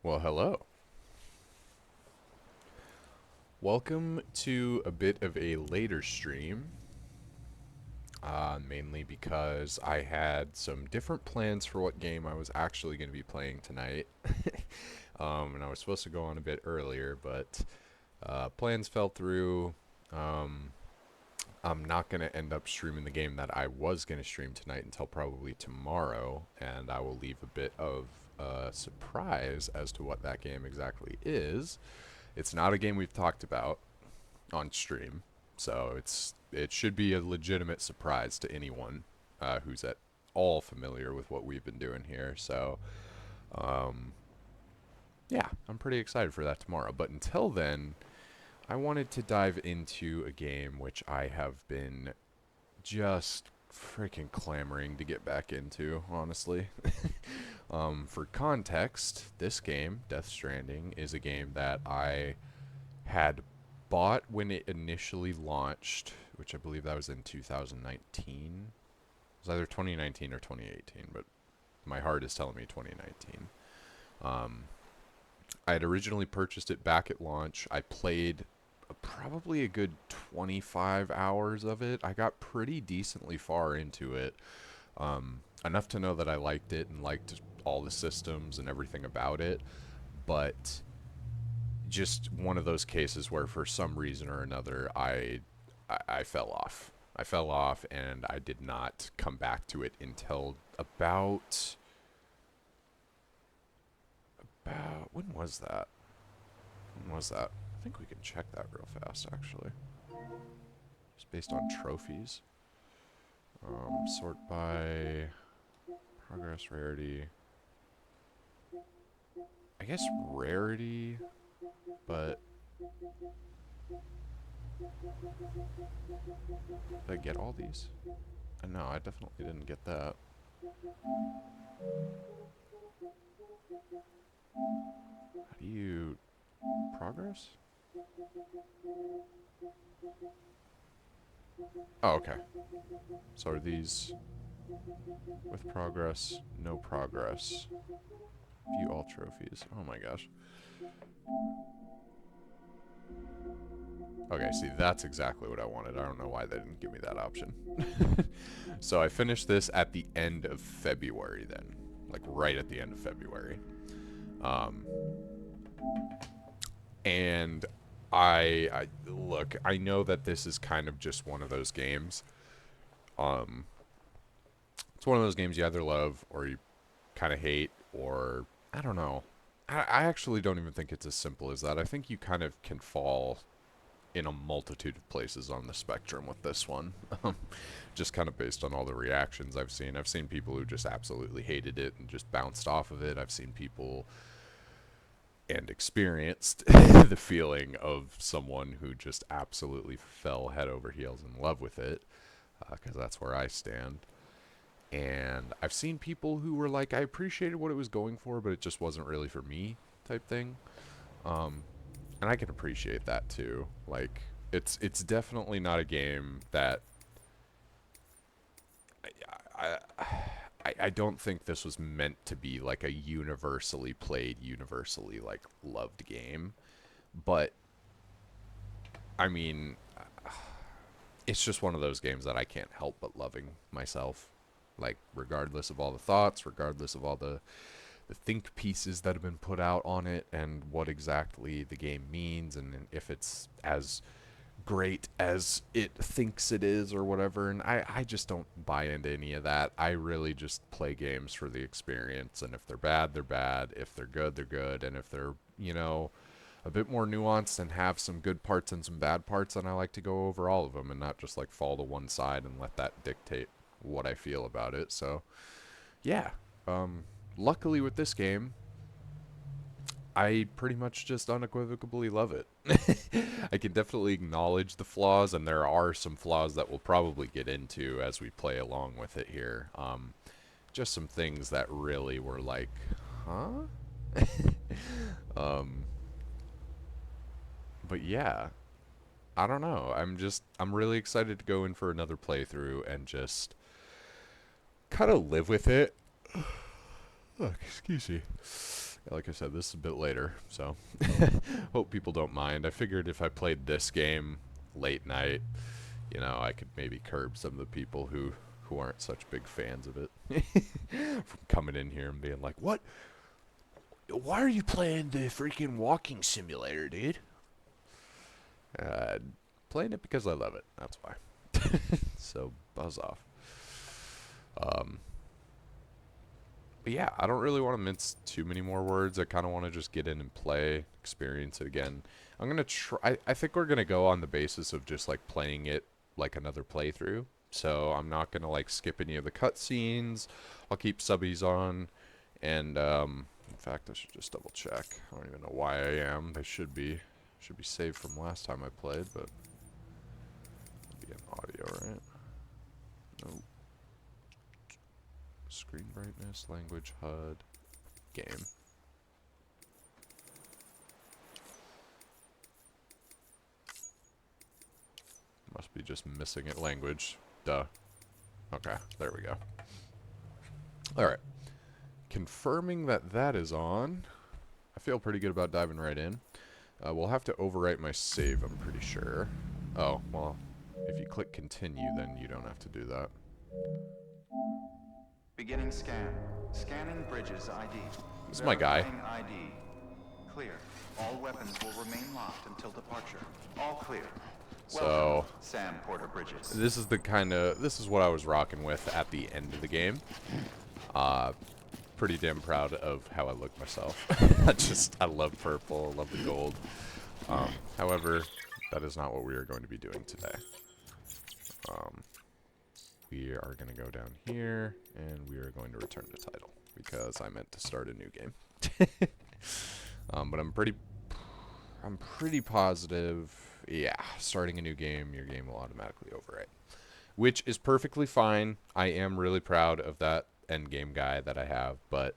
Well, hello. Welcome to a bit of a later stream, mainly because I had some different plans for what game I was actually going to be playing tonight. And I was supposed to go on a bit earlier, but plans fell through. Um, I'm not going to end up streaming the game that I was going to stream tonight until probably tomorrow, and I will leave a bit of a surprise as to what that game exactly is. It's not a game we've talked about on stream, so it should be a legitimate surprise to anyone who's at all familiar with what we've been doing here. So, um, yeah, I'm pretty excited for that tomorrow. But until then, I wanted to dive into a game which I have been just freaking clamoring to get back into, honestly. For context, this game, Death Stranding, is a game that I had bought when it initially launched, which I believe that was in 2019. It was either 2019 or 2018, but my heart is telling me 2019. Um, I had originally purchased it back at launch. I played probably a good 25 hours of it. I got pretty decently far into it, enough to know that I liked it and liked all the systems and everything about it, but just one of those cases where for some reason or another I fell off. I fell off and I did not come back to it until about when was that? When was that? I think we can check that real fast actually. Just based on trophies. Sort by progress rarity. I guess rarity, but did I get all these? No, I definitely didn't get that. How do you progress? Oh, okay. So are these with progress, no progress? View all trophies. Oh my gosh. Okay, see, that's exactly what I wanted. I don't know why they didn't give me that option. So I finished this at the end of February then. Like right at the end of February. Um, and I look, I know that this is kind of just one of those games. Um, it's one of those games you either love or you kind of hate, or I don't know. I actually don't even think it's as simple as that. I think you kind of can fall in a multitude of places on the spectrum with this one. Just kind of based on all the reactions I've seen. I've seen people who just absolutely hated it and just bounced off of it. I've seen people and experienced the feeling of someone who just absolutely fell head over heels in love with it, because that's where I stand. And I've seen people who were like, I appreciated what it was going for, but it just wasn't really for me, type thing. Um, and I can appreciate that too. Like, it's definitely not a game that I, I don't think this was meant to be like a universally played, universally like loved game. But I mean, it's just one of those games that I can't help but loving myself. Like, regardless of all the thoughts, regardless of all the think pieces that have been put out on it and what exactly the game means and if it's as great as it thinks it is or whatever. And I just don't buy into any of that. I really just play games for the experience. And if they're bad, they're bad. If they're good, they're good. And if they're, a bit more nuanced and have some good parts and some bad parts, then I like to go over all of them and not just like fall to one side and let that dictate what I feel about it. So, yeah. Luckily with this game, I pretty much just unequivocally love it. I can definitely acknowledge the flaws, and there are some flaws that we'll probably get into as we play along with it here. Just some things that really were like, huh? um, but yeah, I don't know. I'm really excited to go in for another playthrough and just kind of live with it. Oh, excuse me. Like I said, this is a bit later, so hope people don't mind. I figured if I played this game late night, you know, I could maybe curb some of the people who aren't such big fans of it from coming in here and being like, "What? Why are you playing the freaking walking simulator, dude?" Uh, Playing it because I love it. That's why. So buzz off. Um, but yeah, I don't really want to mince too many more words. I kind of want to just get in and play, experience it again. I'm gonna try. I think we're gonna go on the basis of just like playing it like another playthrough. So I'm not gonna like skip any of the cutscenes. I'll keep subbies on, and in fact, I should just double check. I don't even know why I am. They should be saved from last time I played, but it'll be an audio, right? Nope. Screen brightness, language, HUD, game. Must be just missing it. Language. Duh. Okay, there we go. Alright. Confirming that that is on. I feel pretty good about diving right in. We'll have to overwrite my save, I'm pretty sure. Oh, well, if you click continue, then you don't have to do that. Beginning scan. Scanning bridges ID. This is my guy. Verifying ID. Clear. All weapons will remain locked until departure. All clear. So, Welcome, Sam Porter Bridges. this is what I was rocking with at the end of the game. Pretty damn proud of how I look myself. I love purple, I love the gold. However, that is not what we are going to be doing today. We are going to go down here, and we are going to return the title, because I meant to start a new game. But I'm pretty positive, yeah, starting a new game, your game will automatically overwrite. Which is perfectly fine. I am really proud of that end game guy that I have, but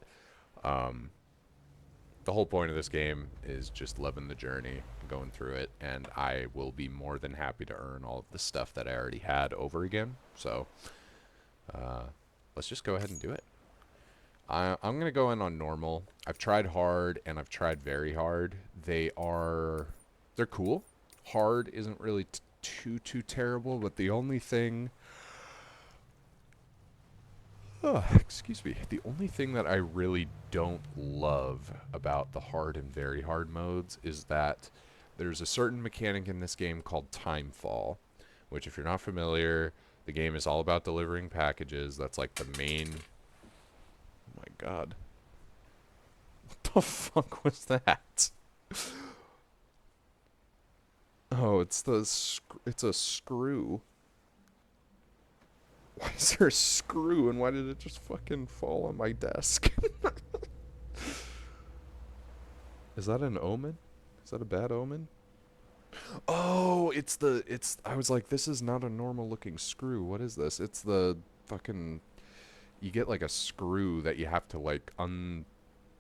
the whole point of this game is just loving the journey, going through it, and I will be more than happy to earn all of the stuff that I already had over again. So let's just go ahead and do it. I'm going to go in on normal. I've tried hard and I've tried very hard. They're cool. Hard isn't really too terrible, but the only thing excuse me. The only thing that I really don't love about the hard and very hard modes is that there's a certain mechanic in this game called timefall, which if you're not familiar, the game is all about delivering packages. That's like the main... Oh my god. What the fuck was that? Oh, it's a screw. Why is there a screw, and why did it just fucking fall on my desk? Is that an omen? Is that a bad omen? Oh, I was like, this is not a normal looking screw. What is this? It's the fucking, you get like a screw that you have to like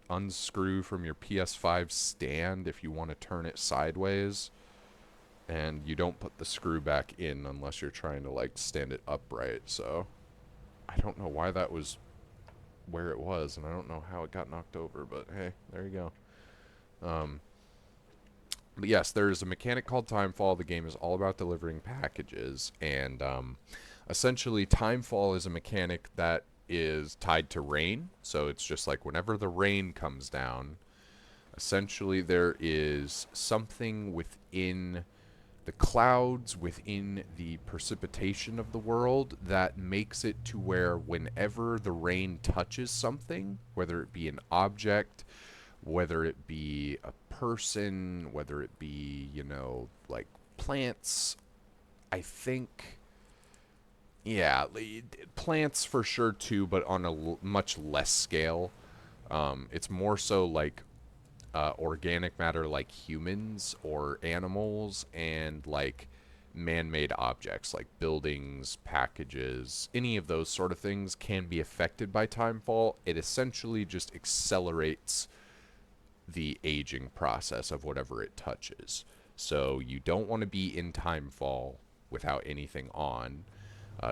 unscrew from your PS5 stand if you want to turn it sideways. And you don't put the screw back in unless you're trying to like stand it upright. So I don't know why that was where it was, and I don't know how it got knocked over, but hey, there you go. But yes, there's a mechanic called Timefall. The game is all about delivering packages, and essentially Timefall is a mechanic that is tied to rain. So it's just like whenever the rain comes down, essentially there is something within the clouds, within the precipitation of the world, that makes it to where whenever the rain touches something, whether it be an object, whether it be a person, whether it be, you know, like plants, I think, yeah, plants for sure too, but on a much less scale. It's more so like organic matter, like humans or animals, and like man-made objects like buildings, packages, any of those sort of things can be affected by timefall. It essentially just accelerates the aging process of whatever it touches. So you don't want to be in timefall without anything on.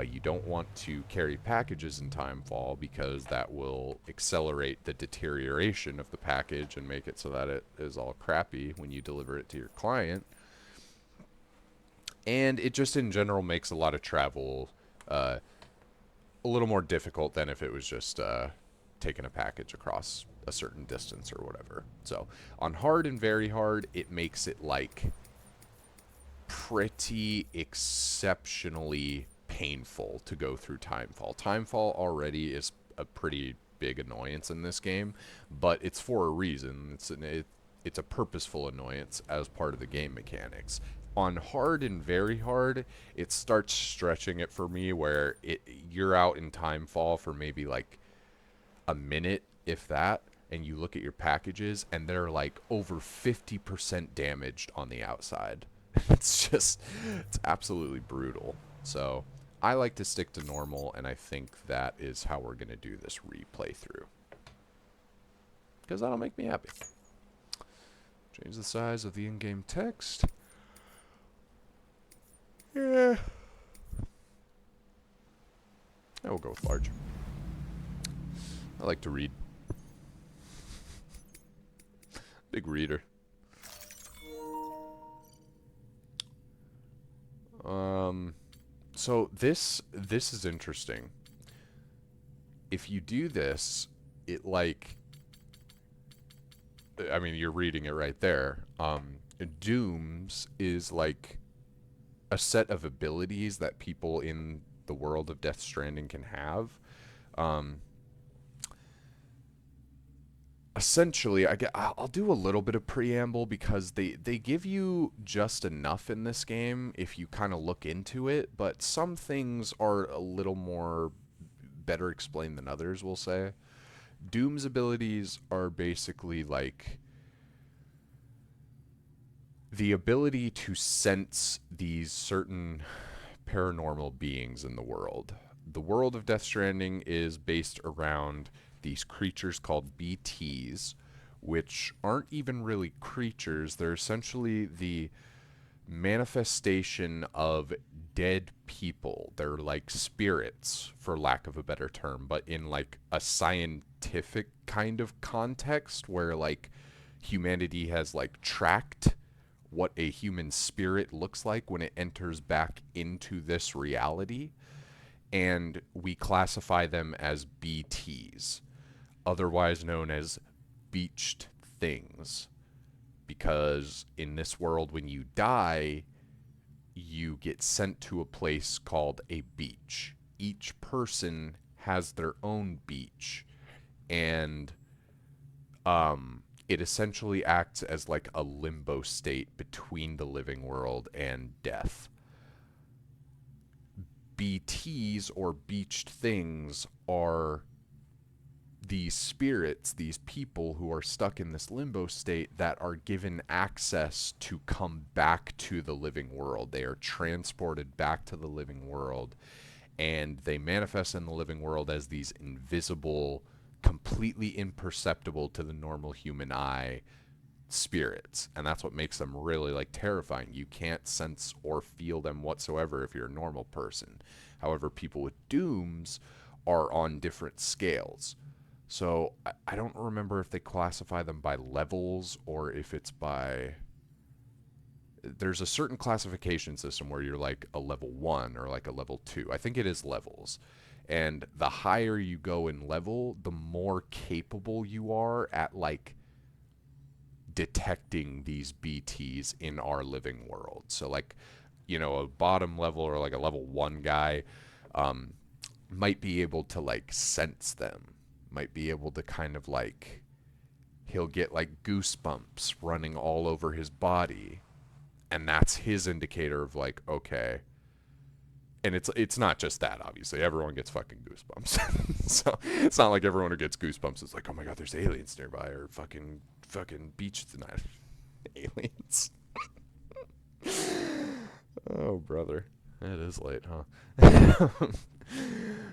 You don't want to carry packages in Timefall because that will accelerate the deterioration of the package and make it so that it is all crappy when you deliver it to your client. And it just in general makes a lot of travel uh, a little more difficult than if it was just taking a package across a certain distance or whatever. So on hard and very hard, it makes it like pretty exceptionally painful to go through Timefall. Timefall already is a pretty big annoyance in this game, but it's for a reason. It's a purposeful annoyance as part of the game mechanics. On hard and very hard, it starts stretching it for me where you're out in Timefall for maybe like a minute, if that, and you look at your packages and they're like over 50% damaged on the outside. It's absolutely brutal. So I like to stick to normal, and I think that is how we're going to do this replay through. Because that'll make me happy. Change the size of the in-game text. Yeah. I will go with large. I like to read. Big reader. So this is interesting. If you do this, it like, I mean, you're reading it right there. Dooms is like a set of abilities that people in the world of Death Stranding can have. Um, Essentially, I'll do a little bit of preamble because they give you just enough in this game if you kind of look into it, but some things are a little more better explained than others, we'll say. Doom's abilities are basically like the ability to sense these certain paranormal beings in the world. The world of Death Stranding is based around these creatures called BTs, which aren't even really creatures. They're essentially the manifestation of dead people. They're like spirits, for lack of a better term, but in like a scientific kind of context where like humanity has like tracked what a human spirit looks like when it enters back into this reality, and we classify them as BTs, otherwise known as beached things. Because in this world, when you die, you get sent to a place called a beach. Each person has their own beach, and it essentially acts as like a limbo state between the living world and death. BTs, or beached things, are these spirits, these people who are stuck in this limbo state that are given access to come back to the living world. They are transported back to the living world, and they manifest in the living world as these invisible, completely imperceptible to the normal human eye spirits. And that's what makes them really like terrifying. You can't sense or feel them whatsoever if you're a normal person. However, people with dooms are on different scales. So I don't remember if they classify them by levels or if it's by. There's a certain classification system where you're like a level 1 or like a level 2. I think it is levels. And the higher you go in level, the more capable you are at like detecting these BTs in our living world. So like, a bottom level or like a level 1 guy um, might be able to like sense them, might be able to kind of like, he'll get like goosebumps running all over his body, and that's his indicator of like, okay. And it's not just that, obviously. Everyone gets fucking goosebumps. So it's not like everyone who gets goosebumps is like, oh my god, there's aliens nearby, or fucking beach tonight. Aliens. Oh brother. It is late, huh?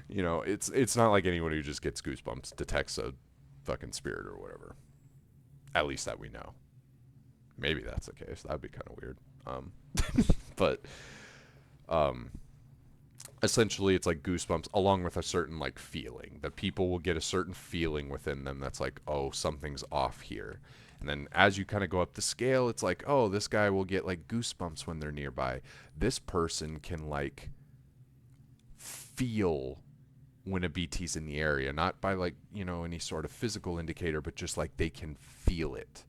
It's not like anyone who just gets goosebumps detects a fucking spirit or whatever. At least that we know. Maybe that's the case. That'd be kind of weird. But essentially it's like goosebumps along with a certain like feeling. The people will get a certain feeling within them that's like, oh, something's off here. And then as you kind of go up the scale, it's like, oh, this guy will get like goosebumps when they're nearby. This person can like feel when a BT's in the area, not by like, any sort of physical indicator, but just like they can feel it.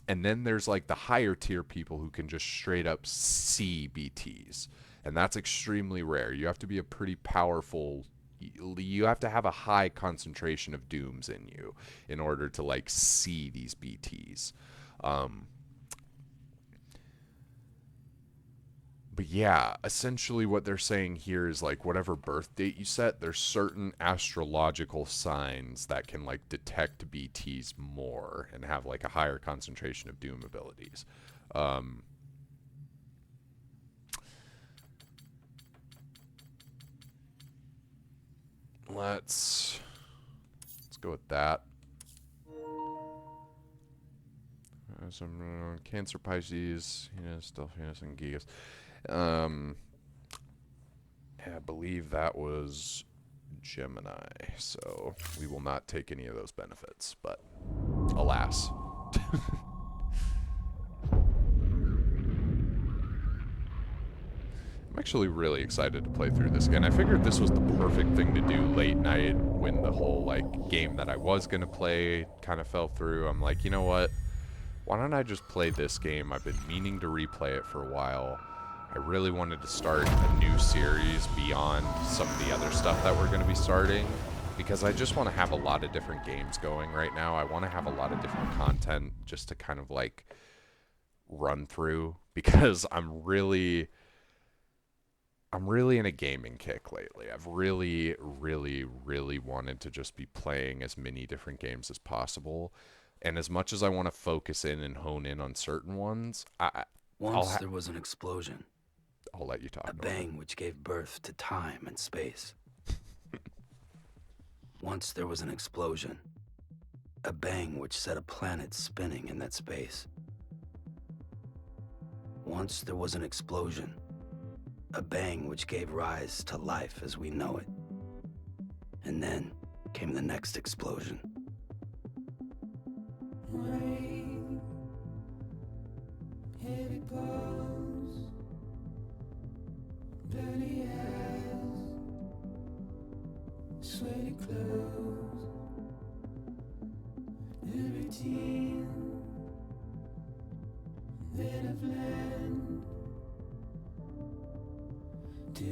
And then there's like the higher tier people who can just straight up see BTs. And that's extremely rare. You have to be a pretty powerful, you have to have a high concentration of dooms in you in order to like see these BTs. But yeah, essentially what they're saying here is like whatever birth date you set, there's certain astrological signs that can like detect BTs more and have like a higher concentration of doom abilities. Let's go with that. Some Cancer, Pisces, Delphinus, and Gigas. I believe that was Gemini, so we will not take any of those benefits, but alas. I'm actually really excited to play through this again. I figured this was the perfect thing to do late night when the whole like game that I was going to play kind of fell through. I'm like, you know what? Why don't I just play this game? I've been meaning to replay it for a while. I really wanted to start a new series beyond some of the other stuff that we're going to be starting because I just want to have a lot of different games going right now. I want to have a lot of different content just to kind of like run through because I'm really in a gaming kick lately. I've really wanted to just be playing as many different games as possible. And as much as I want to focus in and hone in on certain ones, Once there was an explosion. I'll let you talk. A bang which gave birth to time and space. Once there was an explosion. A bang which set a planet spinning in that space. Once there was an explosion. A bang which gave rise to life as we know it. And then came the next explosion. Rain, heavy blows, dirty eyes, sweaty clothes, the routine, then I've learned to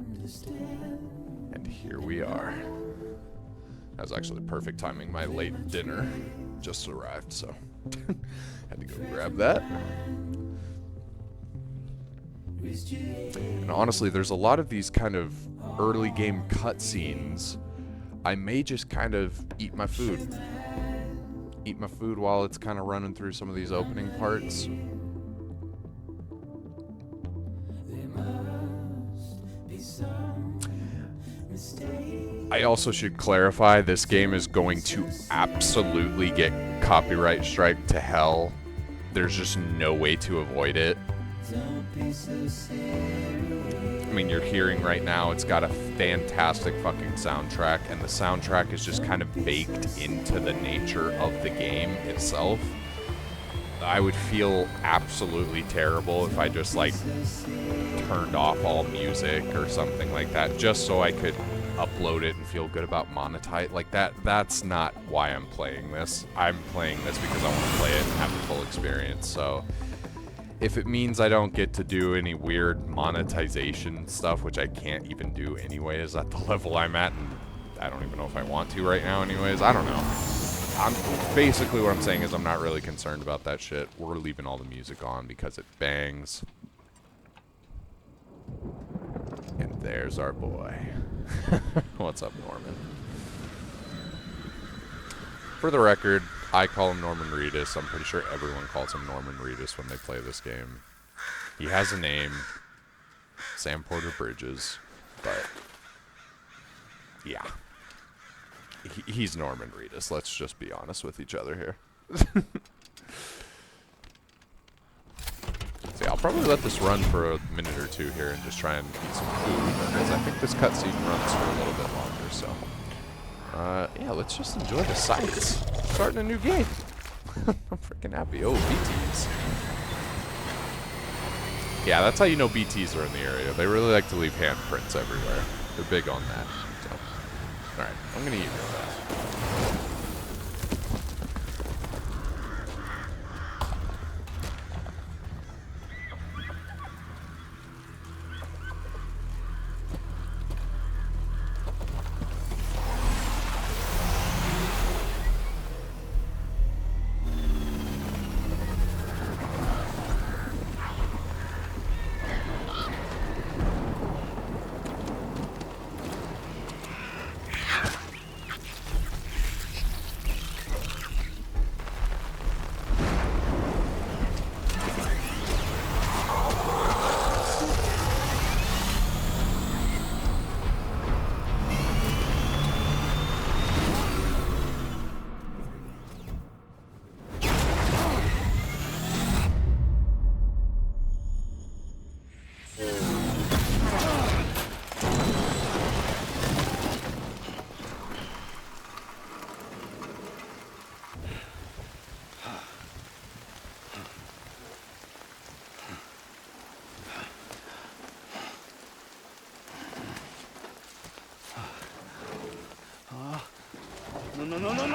understand. And here we are. That was actually perfect timing. My late dinner just arrived, so had to go grab that. And honestly, there's a lot of these kind of early game cutscenes. I may just kind of eat my food. Eat my food while it's kind of running through some of these opening parts. I also should clarify, this game is going to absolutely get copyright strike to hell. There's just no way to avoid it. I mean, you're hearing right now, it's got a fantastic fucking soundtrack, and the soundtrack is just kind of baked into the nature of the game itself. I would feel absolutely terrible if I just, like, turned off all music or something like that, just so I could upload it and feel good about monetize. Like, that's not why I'm playing this. I'm playing this because I want to play it and have the full experience, so if it means I don't get to do any weird monetization stuff, which I can't even do anyways at the level I'm at, and I don't even know if I want to right now anyways, I don't know. Basically what I'm saying is I'm not really concerned about that shit. We're leaving all the music on because it bangs. And there's our boy. What's up, Norman? For the record, I call him Norman Reedus. I'm pretty sure everyone calls him Norman Reedus when they play this game. He has a name, Sam Porter Bridges, but yeah. He's Norman Reedus. Let's just be honest with each other here. See, I'll probably let this run for a minute or two here and just try and eat some food, because I think this cutscene runs for a little bit longer, so. Yeah, let's just enjoy the sights. Starting a new game. I'm freaking happy. Oh, BTs. Yeah, that's how you know BTs are in the area. They really like to leave handprints everywhere. They're big on that. So, alright, I'm gonna eat real fast.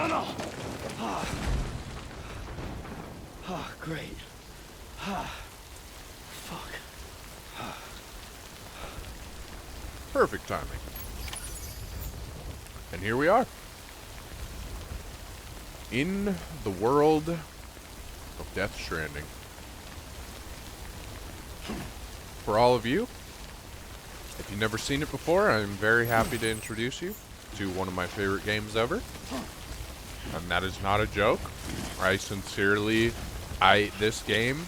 No. Great. Fuck. Perfect timing. And here we are. In the world of Death Stranding. For all of you, if you've never seen it before, I'm very happy to introduce you to one of my favorite games ever. And that is not a joke. This game,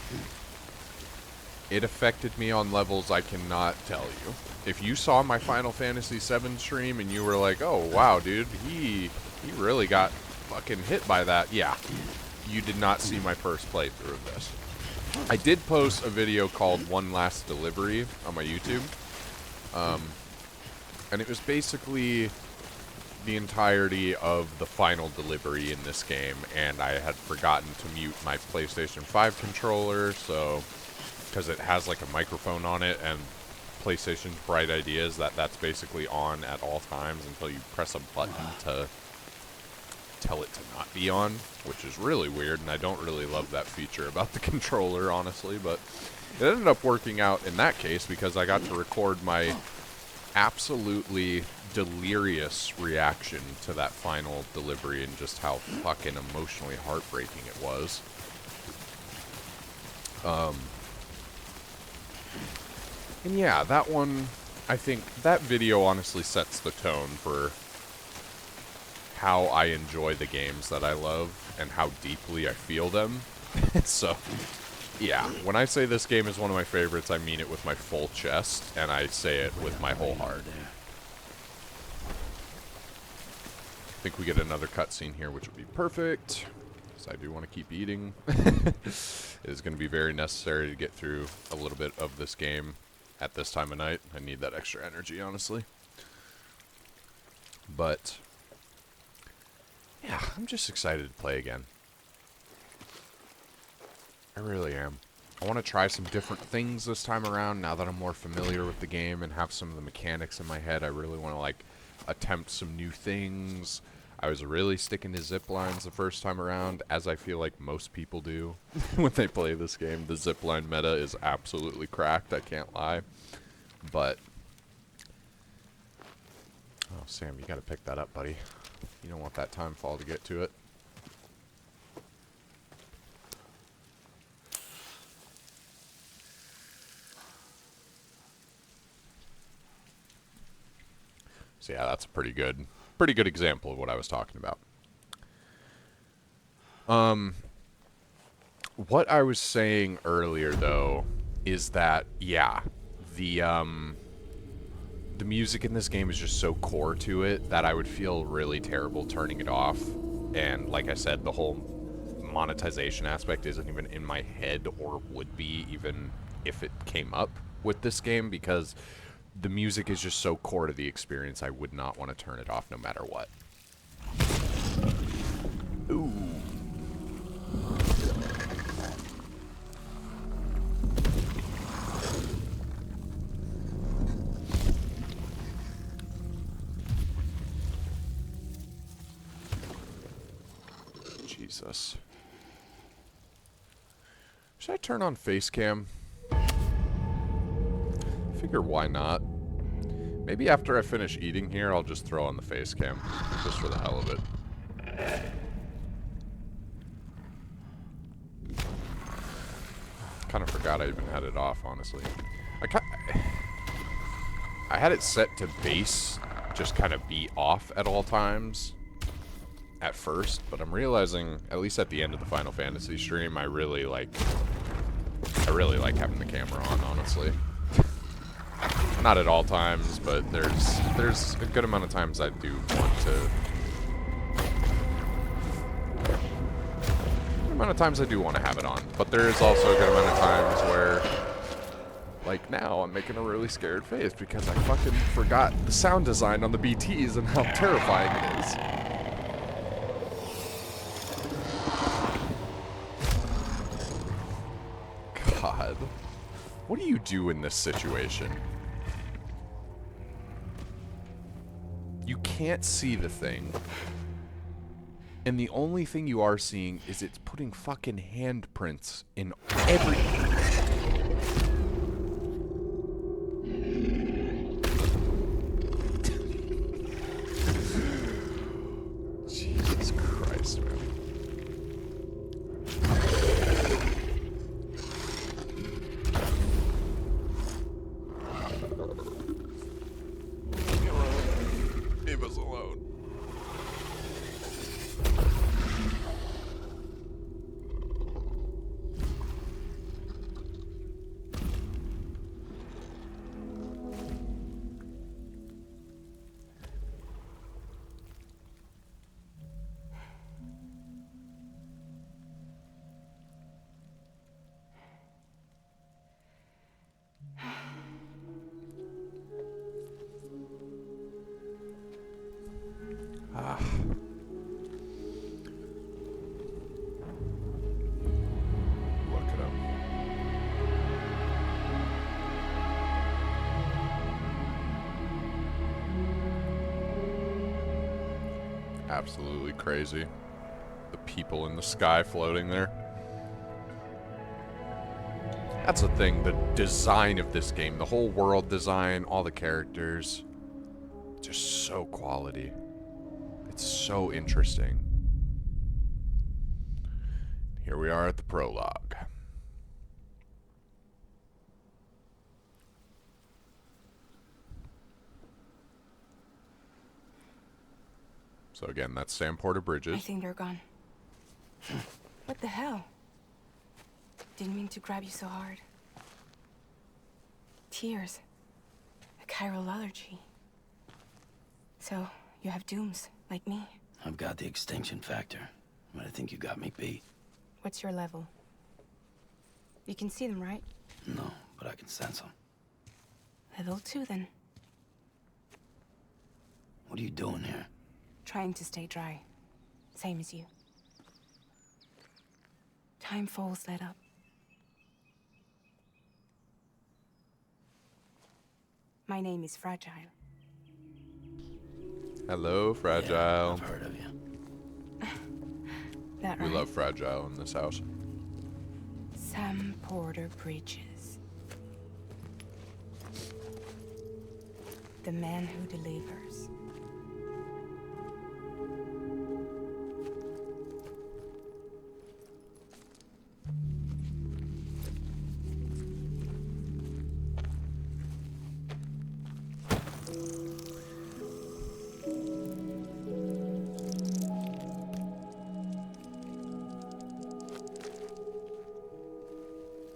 it affected me on levels I cannot tell you. If you saw my Final Fantasy VII stream and you were like, oh wow dude, he really got fucking hit by that. Yeah, you did not see my first playthrough of this. I did post a video called One Last Delivery on my YouTube. And it was basically the entirety of the final delivery in this game, and I had forgotten to mute my PlayStation 5 controller, so because it has like a microphone on it, and PlayStation's bright idea is that that's basically on at all times until you press a button to tell it to not be on, which is really weird, and I don't really love that feature about the controller, honestly, but it ended up working out in that case because I got to record my absolutely delirious reaction to that final delivery and just how fucking emotionally heartbreaking it was. And yeah, that one, I think that video honestly sets the tone for how I enjoy the games that I love and how deeply I feel them. So, yeah, when I say this game is one of my favorites, I mean it with my full chest, and I say it with my whole heart. I think we get another cutscene here, which would be perfect, because I do want to keep eating. It is going to be very necessary to get through a little bit of this game at this time of night. I need that extra energy, honestly. But yeah, I'm just excited to play again. I really am. I want to try some different things this time around now that I'm more familiar with the game and have some of the mechanics in my head. I really want to, like, attempt some new things. I was really sticking to zip lines the first time around, as I feel like most people do when they play this game. The zip line meta is absolutely cracked, I can't lie. But oh, Sam, you gotta pick that up, buddy. You don't want that time fall to get to it. So yeah, that's a pretty good example of what I was talking about. What I was saying earlier, though, is that, yeah, the music in this game is just so core to it that I would feel really terrible turning it off. And like I said, the whole monetization aspect isn't even in my head, or would be even if it came up with this game, because the music is just so core to the experience. I would not want to turn it off no matter what. Ooh. Jesus. Should I turn on face cam? Figure why not? Maybe after I finish eating here, I'll just throw on the face cam, just for the hell of it. Kind of forgot I even had it off, honestly. I had it set to base, just kind of be off at all times at first, but I'm realizing, at least at the end of the Final Fantasy stream, I really like having the camera on, honestly. Not at all times, but there's a good amount of times I do want to. Good amount of times I do want to have it on, but there is also a good amount of times where, like now, I'm making a really scared face because I fucking forgot the sound design on the BTs and how terrifying it is. God, what do you do in this situation? You can't see the thing. And the only thing you are seeing is it's putting fucking handprints in every... Jesus Christ, man. Leave us alone. Ah. Look at him. Absolutely crazy. The people in the sky floating there. That's the thing, the design of this game, the whole world design, all the characters, just so quality. It's so interesting. Here we are at the prologue. So again, that's Sam Porter Bridges. I think they're gone. What the hell? Didn't mean to grab you so hard. Tears. A chiral allergy. So, you have dooms, like me. I've got the extinction factor, but I think you got me beat. What's your level? You can see them, right? No, but I can sense them. Level 2, then. What are you doing here? Trying to stay dry. Same as you. Time falls let up. My name is Fragile. Hello, Fragile. Yeah, I've heard of you. That We right? love Fragile in this house. Sam Porter Bridges. The man who delivers.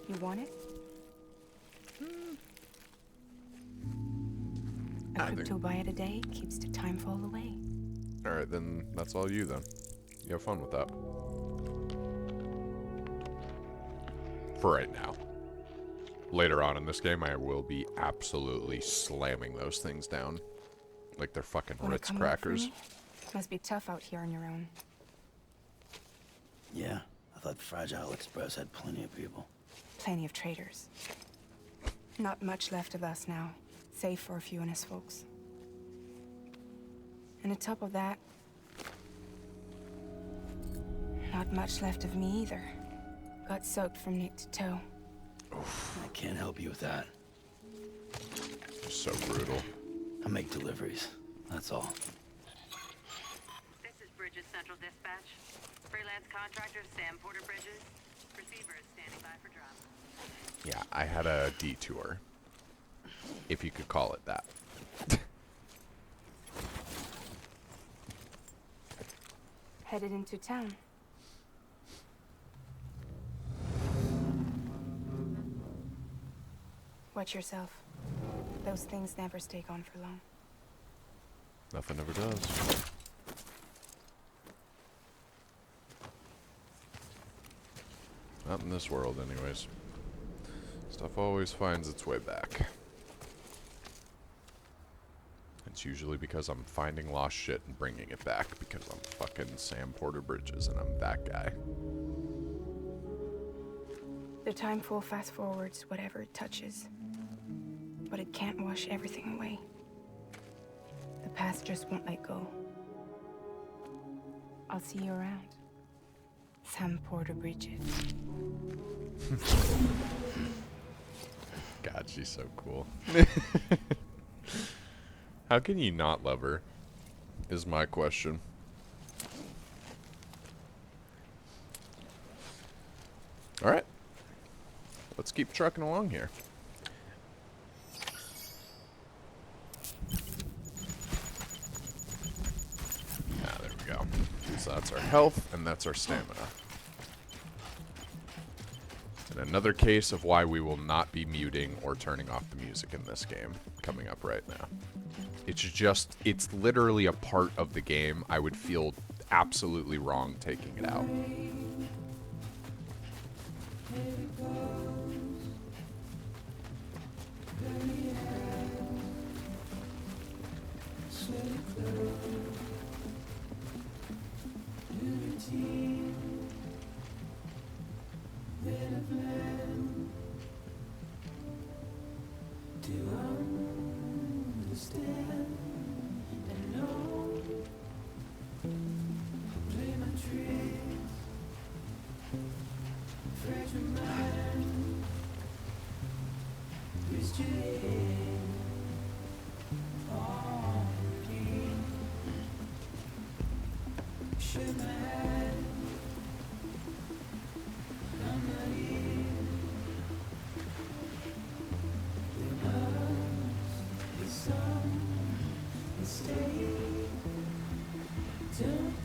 You want it? A I think- crypto bite a day keeps the time fall away. Alright, then that's all you then. You have fun with that. For right now. later on in this game, I will be absolutely slamming those things down. Like they're fucking Wanna Ritz come work for crackers. me? Must be tough out here on your own. Yeah, I thought Fragile Express had plenty of people. Plenty of traitors. Not much left of us now, save for a few honest folks. And on top of that, not much left of me either. Got soaked from neck to toe. I can't help you with that. So brutal. I make deliveries, that's all. This is Bridges Central Dispatch. Freelance contractor Sam Porter Bridges. Receiver is standing by for drop. Yeah, I had a detour. If you could call it that. Headed into town. Watch yourself. Those things never stay gone for long. Nothing ever does. Not in this world, anyways. Stuff always finds its way back. It's usually because I'm finding lost shit and bringing it back because I'm fucking Sam Porter Bridges and I'm that guy. The time full fast forwards whatever it touches. But it can't wash everything away. The past just won't let go. I'll see you around. Sam Porter Bridges. God, she's so cool. How can you not love her? Is my question. Alright. Let's keep trucking along here. Ah, there we go. So that's our health, and that's our stamina. And another case of why we will not be muting or turning off the music in this game coming up right now. It's literally a part of the game. I would feel absolutely wrong taking it out.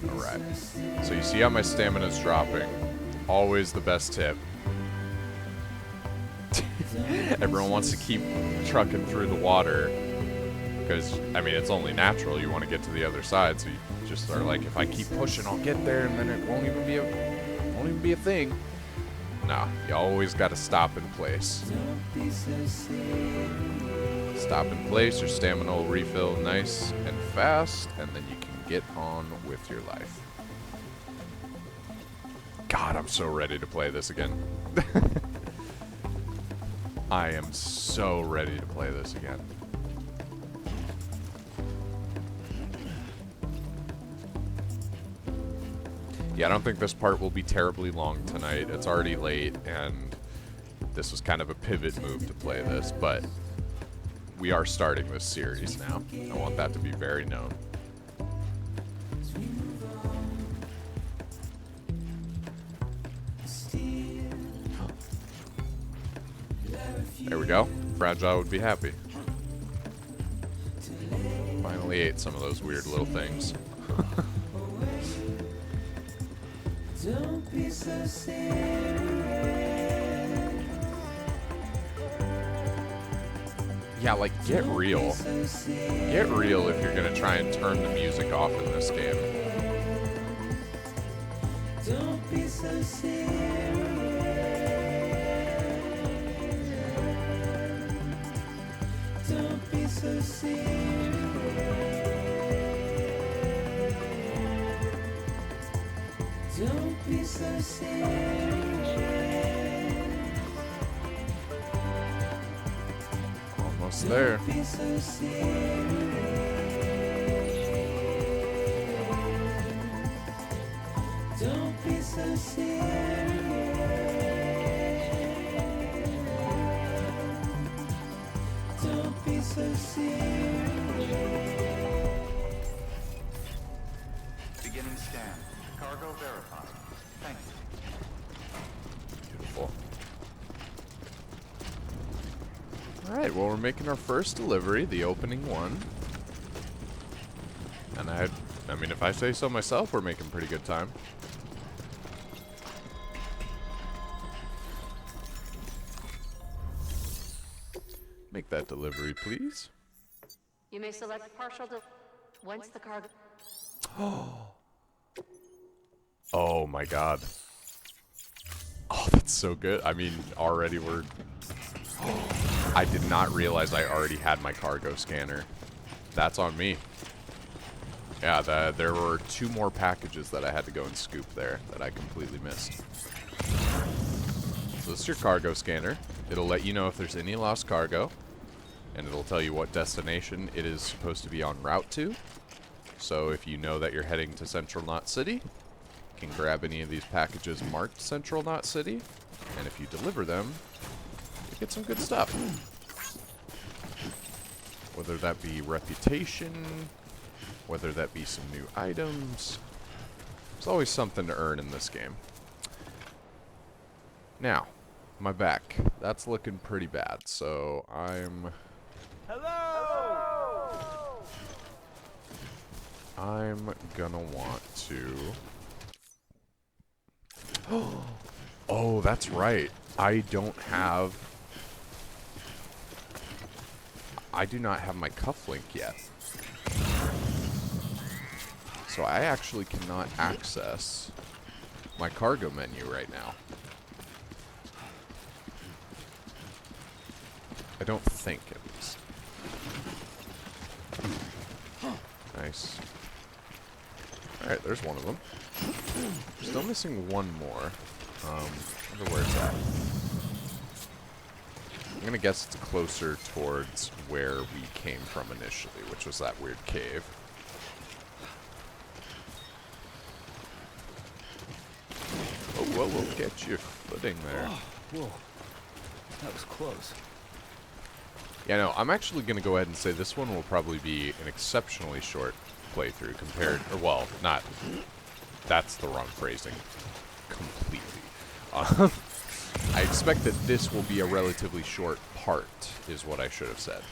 Alright, so you see how my stamina's dropping. Always the best tip. Everyone wants to keep trucking through the water because, I mean, it's only natural. You want to get to the other side, so you just are like, if I keep pushing, I'll get there, and then it won't even be a thing. Nah, you always got to stop in place. Stop in place, your stamina will refill nice and fast, and then you can get on with your life. God, I'm so ready to play this again. I am so ready to play this again. Yeah, I don't think this part will be terribly long tonight. It's already late, and this was kind of a pivot move to play this, but we are starting this series now. I want that to be very known. There we go. Fragile would be happy. Finally ate some of those weird little things. Don't be so serious. Yeah, like, get real. Get real if you're gonna try and turn the music off in this game. Don't be so serious. Almost there. Beginning scan. Cargo verified. Thank you. Beautiful. Alright, well, we're making our first delivery, the opening one. And I mean, if I say so myself, we're making pretty good time. Make that delivery, please. You may select partial once the cargo. Oh my god. Oh, that's so good. I mean, already we're... I did not realize I already had my cargo scanner. That's on me. Yeah, there were 2 more packages that I had to go and scoop there that I completely missed. So this is your cargo scanner. It'll let you know if there's any lost cargo, and it'll tell you what destination it is supposed to be en route to. So if you know that you're heading to Central Knot City, you can grab any of these packages marked Central Knot City, and if you deliver them, you get some good stuff. Whether that be reputation, whether that be some new items. There's always something to earn in this game. Now, my back. That's looking pretty bad, so I'm gonna want to... Oh, that's right. I do not have my cufflink yet. So I actually cannot access my cargo menu right now. I don't think, at least. Nice. Alright, there's one of them. Still missing one more. Wonder where it's at. I'm gonna guess it's closer towards where we came from initially, which was that weird cave. Oh, whoa, whoa, get your footing there. Whoa. That was close. Yeah, no, I'm actually going to go ahead and say this one will probably be an exceptionally short playthrough compared, or well, not, that's the wrong phrasing, completely. I expect that this will be a relatively short part, is what I should have said.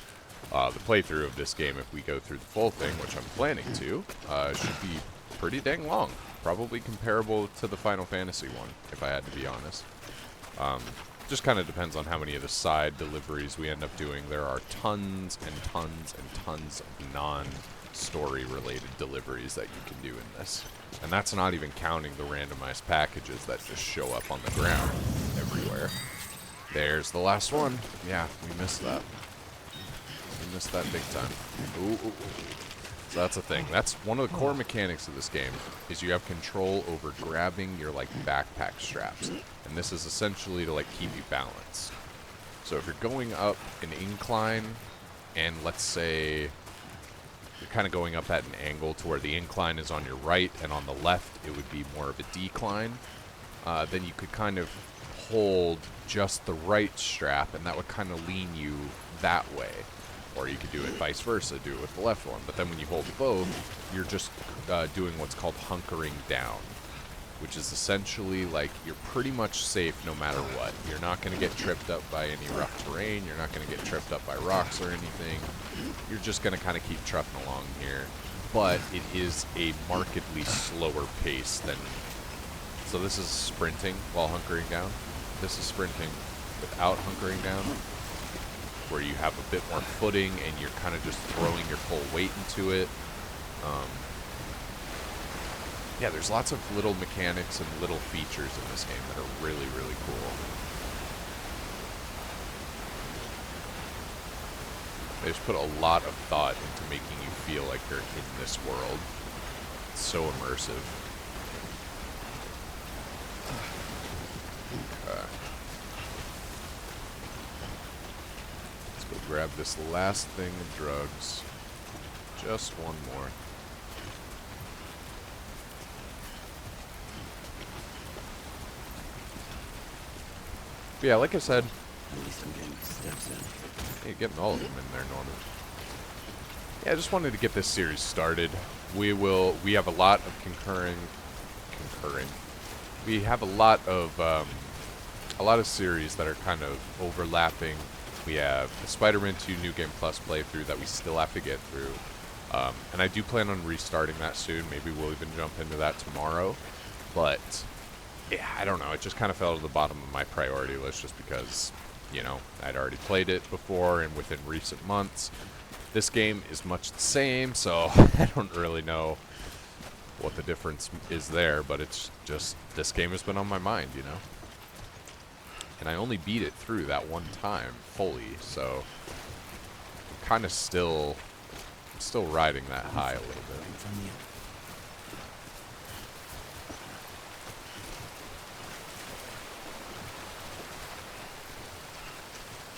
The playthrough of this game, if we go through the full thing, which I'm planning to, should be pretty dang long. Probably comparable to the Final Fantasy one, if I had to be honest. Just kind of depends on how many of the side deliveries we end up doing. There are tons and tons and tons of non-story related deliveries that you can do in this. And that's not even counting the randomized packages that just show up on the ground everywhere. There's the last one. Yeah, we missed that. We missed that big time. Ooh, ooh, ooh. So that's the thing. That's one of the core mechanics of this game, is you have control over grabbing your, like, backpack straps. And this is essentially to, like, keep you balanced. So if you're going up an incline, and let's say you're kind of going up at an angle to where the incline is on your right, and on the left it would be more of a decline, then you could kind of hold just the right strap, and that would kind of lean you that way. Or you could do it vice versa, do it with the left one. But then when you hold both, you're just doing what's called hunkering down, which is essentially like you're pretty much safe no matter what. You're not going to get tripped up by any rough terrain. You're not going to get tripped up by rocks or anything. You're just going to kind of keep trucking along here. But it is a markedly slower pace than... So this is sprinting while hunkering down. This is sprinting without hunkering down, where you have a bit more footing and you're kind of just throwing your full weight into it. Yeah, there's lots of little mechanics and little features in this game that are really, really cool. They just put a lot of thought into making you feel like you're in this world. It's so immersive. Okay. Let's go grab this last thing of drugs. Just one more. But yeah, like I said, At least I'm getting steps in. yeah, getting all of them in there normal. Yeah, I just wanted to get this series started. We have a lot of concurring. We have a lot of series that are kind of overlapping. We have the Spider-Man 2 New Game Plus playthrough that we still have to get through. And I do plan on restarting that soon. Maybe we'll even jump into that tomorrow. But, yeah, I don't know. It just kind of fell to the bottom of my priority list just because, you know, I'd already played it before and within recent months. This game is much the same, so I don't really know what the difference is there, but it's just, this game has been on my mind, you know? And I only beat it through that one time fully, so I'm kind of still riding that high a little bit.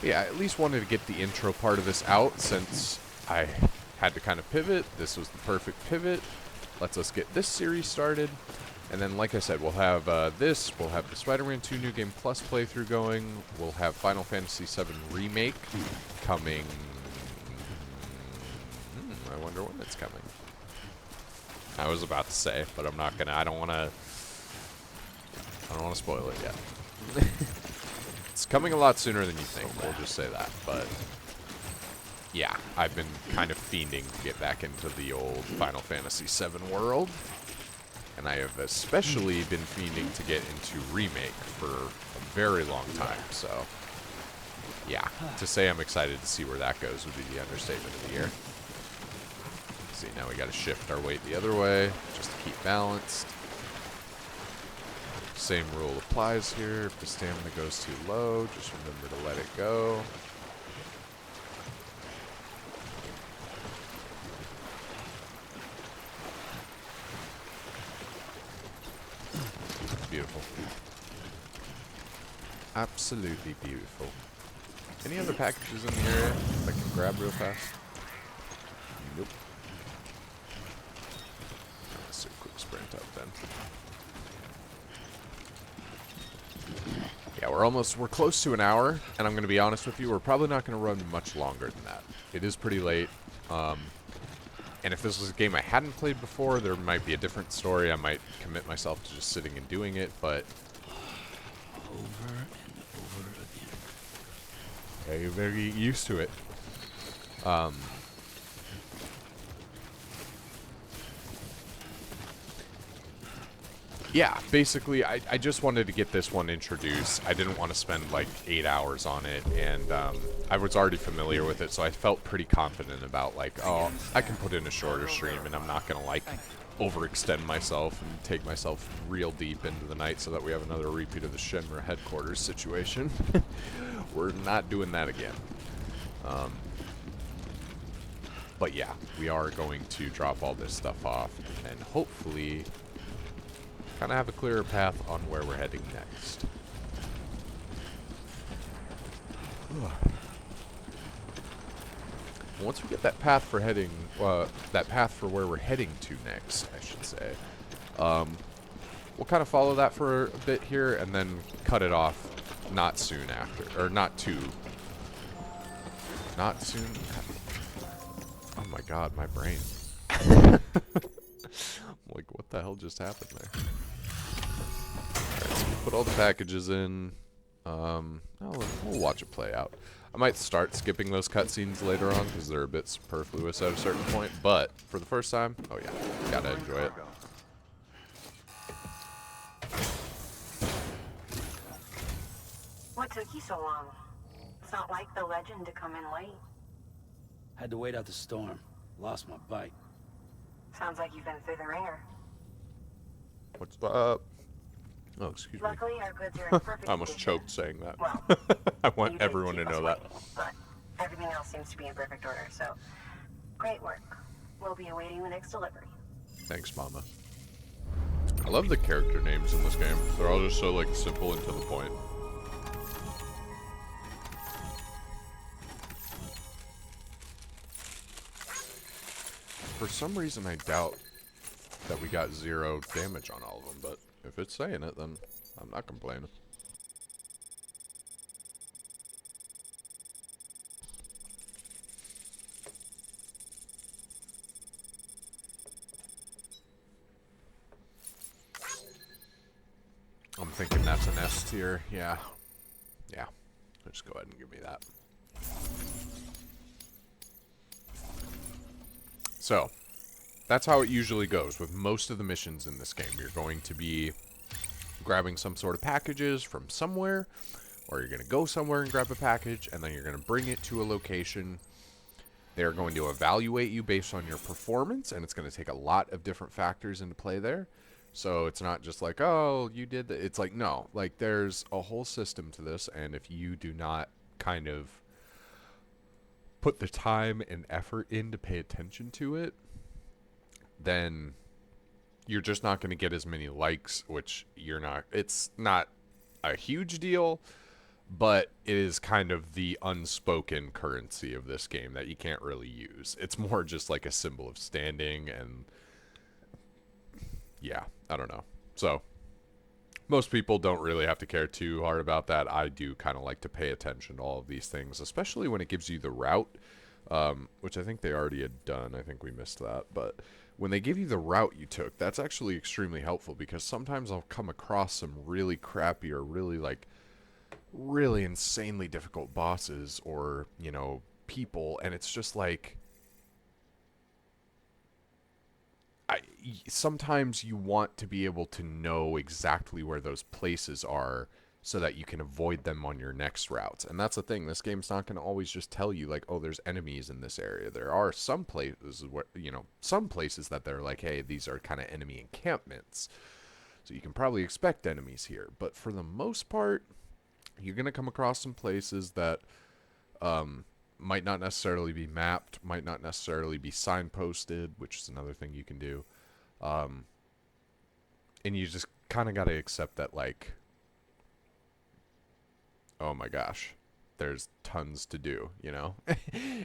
Yeah, I at least wanted to get the intro part of this out since I had to kind of pivot. This was the perfect pivot. Lets us get this series started. And then, like I said, we'll have this. We'll have the Spider-Man 2 New Game Plus playthrough going. We'll have Final Fantasy VII Remake coming. I wonder when it's coming. I was about to say, but I'm not gonna. I don't want to spoil it yet. It's coming a lot sooner than you think. We'll just say that. But yeah, I've been kind of fiending to get back into the old Final Fantasy VII world. And I have especially been fiending to get into Remake for a very long time, so yeah, to say I'm excited to see where that goes would be the understatement of the year. See, now we gotta shift our weight the other way, just to keep balanced. Same rule applies here. If the stamina goes too low, just remember to let it go. Beautiful. Absolutely beautiful. Any other packages in the area I can grab real fast? Nope. Let's do a quick sprint up then. Yeah, we're close to an hour, and I'm going to be honest with you, we're probably not going to run much longer than that. It is pretty late. And if this was a game I hadn't played before, there might be a different story. I might commit myself to just sitting and doing it, but Over and over again. yeah, you're very used to it. Yeah, basically, I just wanted to get this one introduced. I didn't want to spend like 8 hours on it, and I was already familiar with it, so I felt pretty confident about like, oh, I can put in a shorter stream, and I'm not gonna like overextend myself and take myself real deep into the night so that we have another repeat of the Shenmue headquarters situation. We're not doing that again. But yeah, we are going to drop all this stuff off, and hopefully kind of have a clearer path on where we're heading next. Once we get that path for heading, that path for where we're heading to next, I should say, we'll kind of follow that for a bit here and then cut it off not soon after, or not soon after. Oh my god, my brain. Like, what the hell just happened there? Alright, so we'll put all the packages in. We'll watch it play out. I might start skipping those cutscenes later on because they're a bit superfluous at a certain point, but for the first time, oh yeah, gotta enjoy it. What took you so long? It's not like the legend to come in late. Had to wait out the storm. Lost my bike. Sounds like you've been through the ringer. What's up? Oh, excuse me. Luckily, our goods are in perfect I almost condition. choked saying that. Well, I you want did everyone to keep us know that. waiting, but Everything else seems to be in perfect order, so great work. We'll be awaiting the next delivery. Thanks, Mama. I love the character names in this game. They're all just so, like, simple and to the point. For some reason, I doubt that we got 0 damage on all of them, but if it's saying it, then I'm not complaining. I'm thinking that's an S tier. Yeah. Yeah. Just go ahead and give me that. So, that's how it usually goes with most of the missions in this game. You're going to be grabbing some sort of packages from somewhere, or you're going to go somewhere and grab a package, and then you're going to bring it to a location. They're going to evaluate you based on your performance, and it's going to take a lot of different factors into play there. So it's not just like, oh, you did that. It's like, no, like there's a whole system to this, and if you do not kind of put the time and effort in to pay attention to it, then you're just not going to get as many likes, which you're not. It's not a huge deal, but it is kind of the unspoken currency of this game that you can't really use. It's more just like a symbol of standing, and yeah, I don't know. So most people don't really have to care too hard about that. I do kind of like to pay attention to all of these things, especially when it gives you the route, which I think they already had done. I think we missed that. But when they give you the route you took, that's actually extremely helpful, because sometimes I'll come across some really crappy or really insanely difficult bosses or, you know, people, and it's just like, sometimes you want to be able to know exactly where those places are so that you can avoid them on your next routes. And that's the thing, this game's not going to always just tell you like, oh, there's enemies in this area. There are some places where, you know, some places that they're like, hey, these are kind of enemy encampments, so you can probably expect enemies here. But for the most part, you're going to come across some places that might not necessarily be mapped, might not necessarily be signposted, which is another thing you can do. And you just kind of got to accept that, like, oh my gosh, there's tons to do, you know?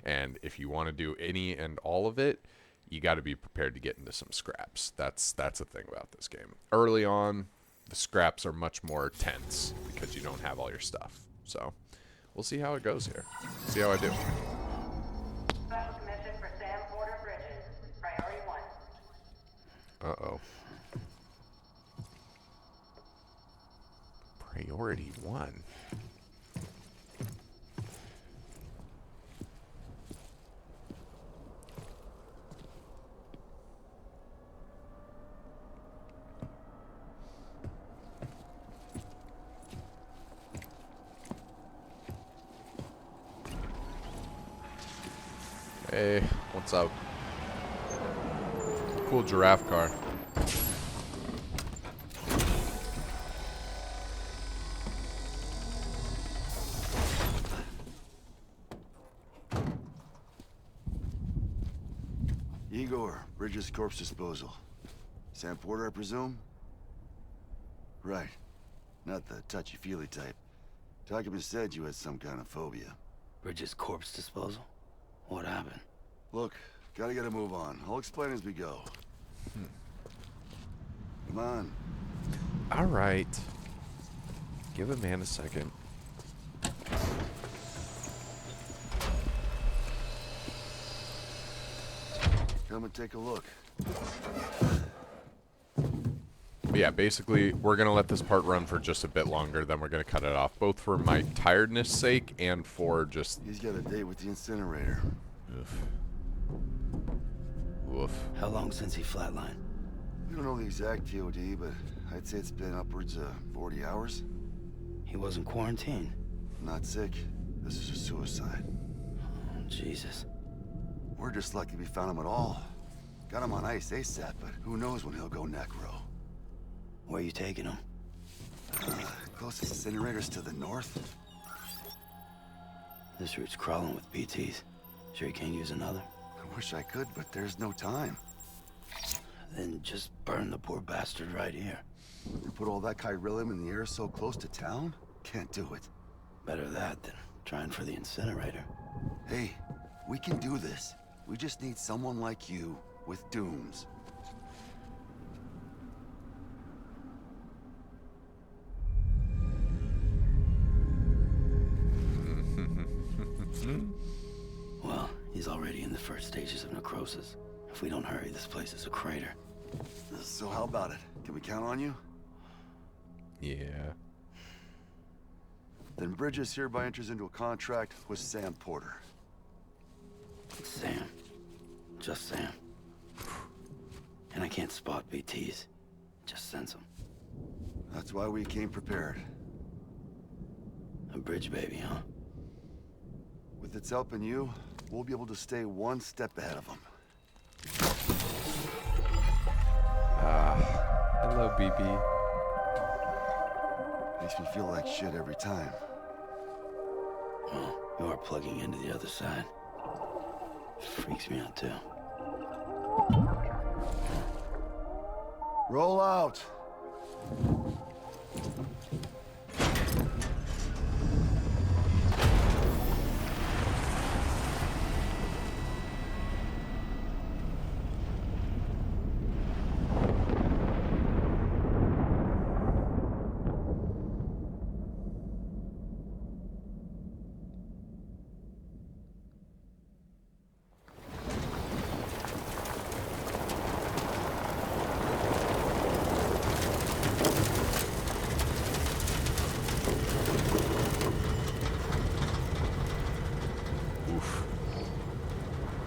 And if you want to do any and all of it, you got to be prepared to get into some scraps. That's the thing about this game. Early on, the scraps are much more tense because you don't have all your stuff. So we'll see how it goes here. See how I do. Special commission for Sam Porter Bridges. Priority 1. Uh-oh. Priority 1. Hey, what's up? Cool giraffe car. Igor, Bridges Corpse Disposal. Sam Porter, I presume? Right. Not the touchy-feely type. Documents said you had some kind of phobia. Bridges corpse disposal? What happened? Look, gotta get a move on. I'll explain as we go. Come on. All right. Give a man a second. Come and take a look. But yeah, basically, we're going to let this part run for just a bit longer, then we're going to cut it off, both for my tiredness sake and for just... He's got a date with the incinerator. Oof. Oof. How long since he flatlined? We don't know the exact TOD, but I'd say it's been upwards of 40 hours. He wasn't quarantined. Not sick. This is a suicide. Oh, Jesus. We're just lucky we found him at all. Got him on ice ASAP, but who knows when he'll go necro. Where you taking him? Closest incinerator's to the north. This route's crawling with BTs. Sure you can't use another? I wish I could, but there's no time. Then just burn the poor bastard right here. You put all that chiralium in the air so close to town? Can't do it. Better that than trying for the incinerator. Hey, we can do this. We just need someone like you with dooms. Well, he's already in the first stages of necrosis. If we don't hurry, this place is a crater. So how about it? Can we count on you? Yeah. Then Bridges hereby enters into a contract with Sam Porter. Sam. Just Sam. And I can't spot BTs. Just sense them. That's why we came prepared. A bridge baby, huh? With its help and you, we'll be able to stay one step ahead of them. Hello, BB. Makes me feel like shit every time. Well, you are plugging into the other side. Freaks me out, too. Roll out!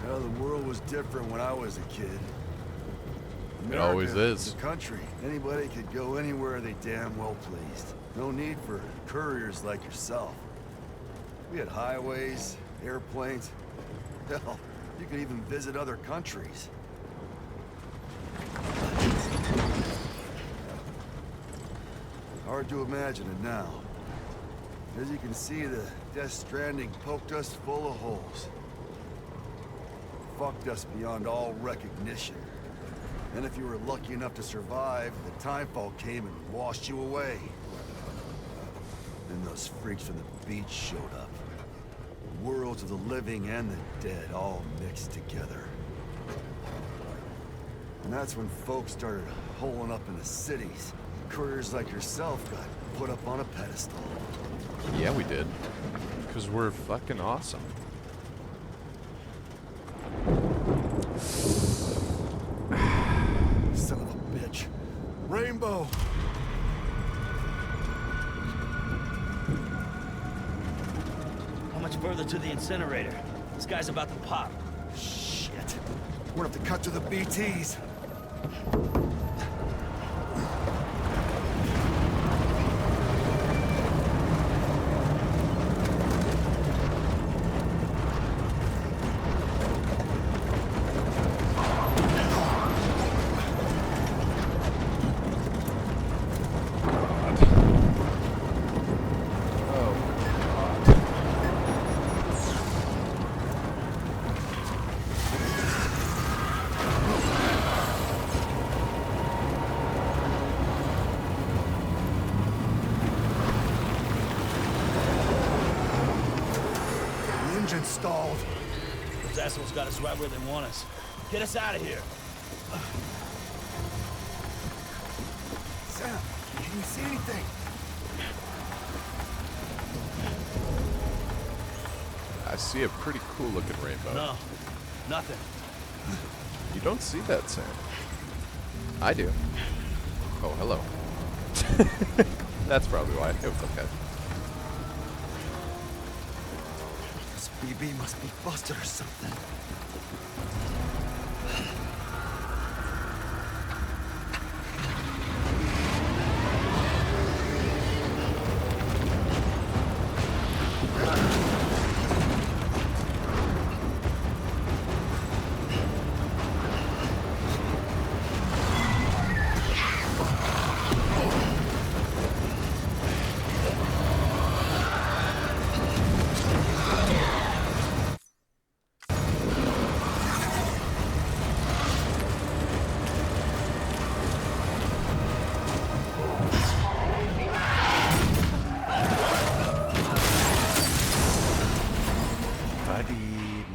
Well, the world was different when I was a kid. It always America is. a country. Anybody could go anywhere they damn well pleased. No need for couriers like yourself. We had highways, airplanes. Hell, you could even visit other countries. Hard to imagine it now. As you can see, the Death Stranding poked us full of holes. Fucked us beyond all recognition. And if you were lucky enough to survive, the timefall came and washed you away. Then those freaks from the beach showed up. Worlds of the living and the dead all mixed together. And that's when folks started holing up in the cities. Couriers like yourself got put up on a pedestal. Yeah, we did. Because we're fucking awesome. Son of a bitch. Rainbow! How much further to the incinerator? This guy's about to pop. Shit. We're gonna have to cut to the BTs. Engine stalled. Those assholes got us right where they want us. Get us out of here. Sam, can you see anything? I see a pretty cool looking rainbow. No, nothing. You don't see that, Sam. I do. Oh, hello. That's probably why. It was okay. This BB must be busted or something.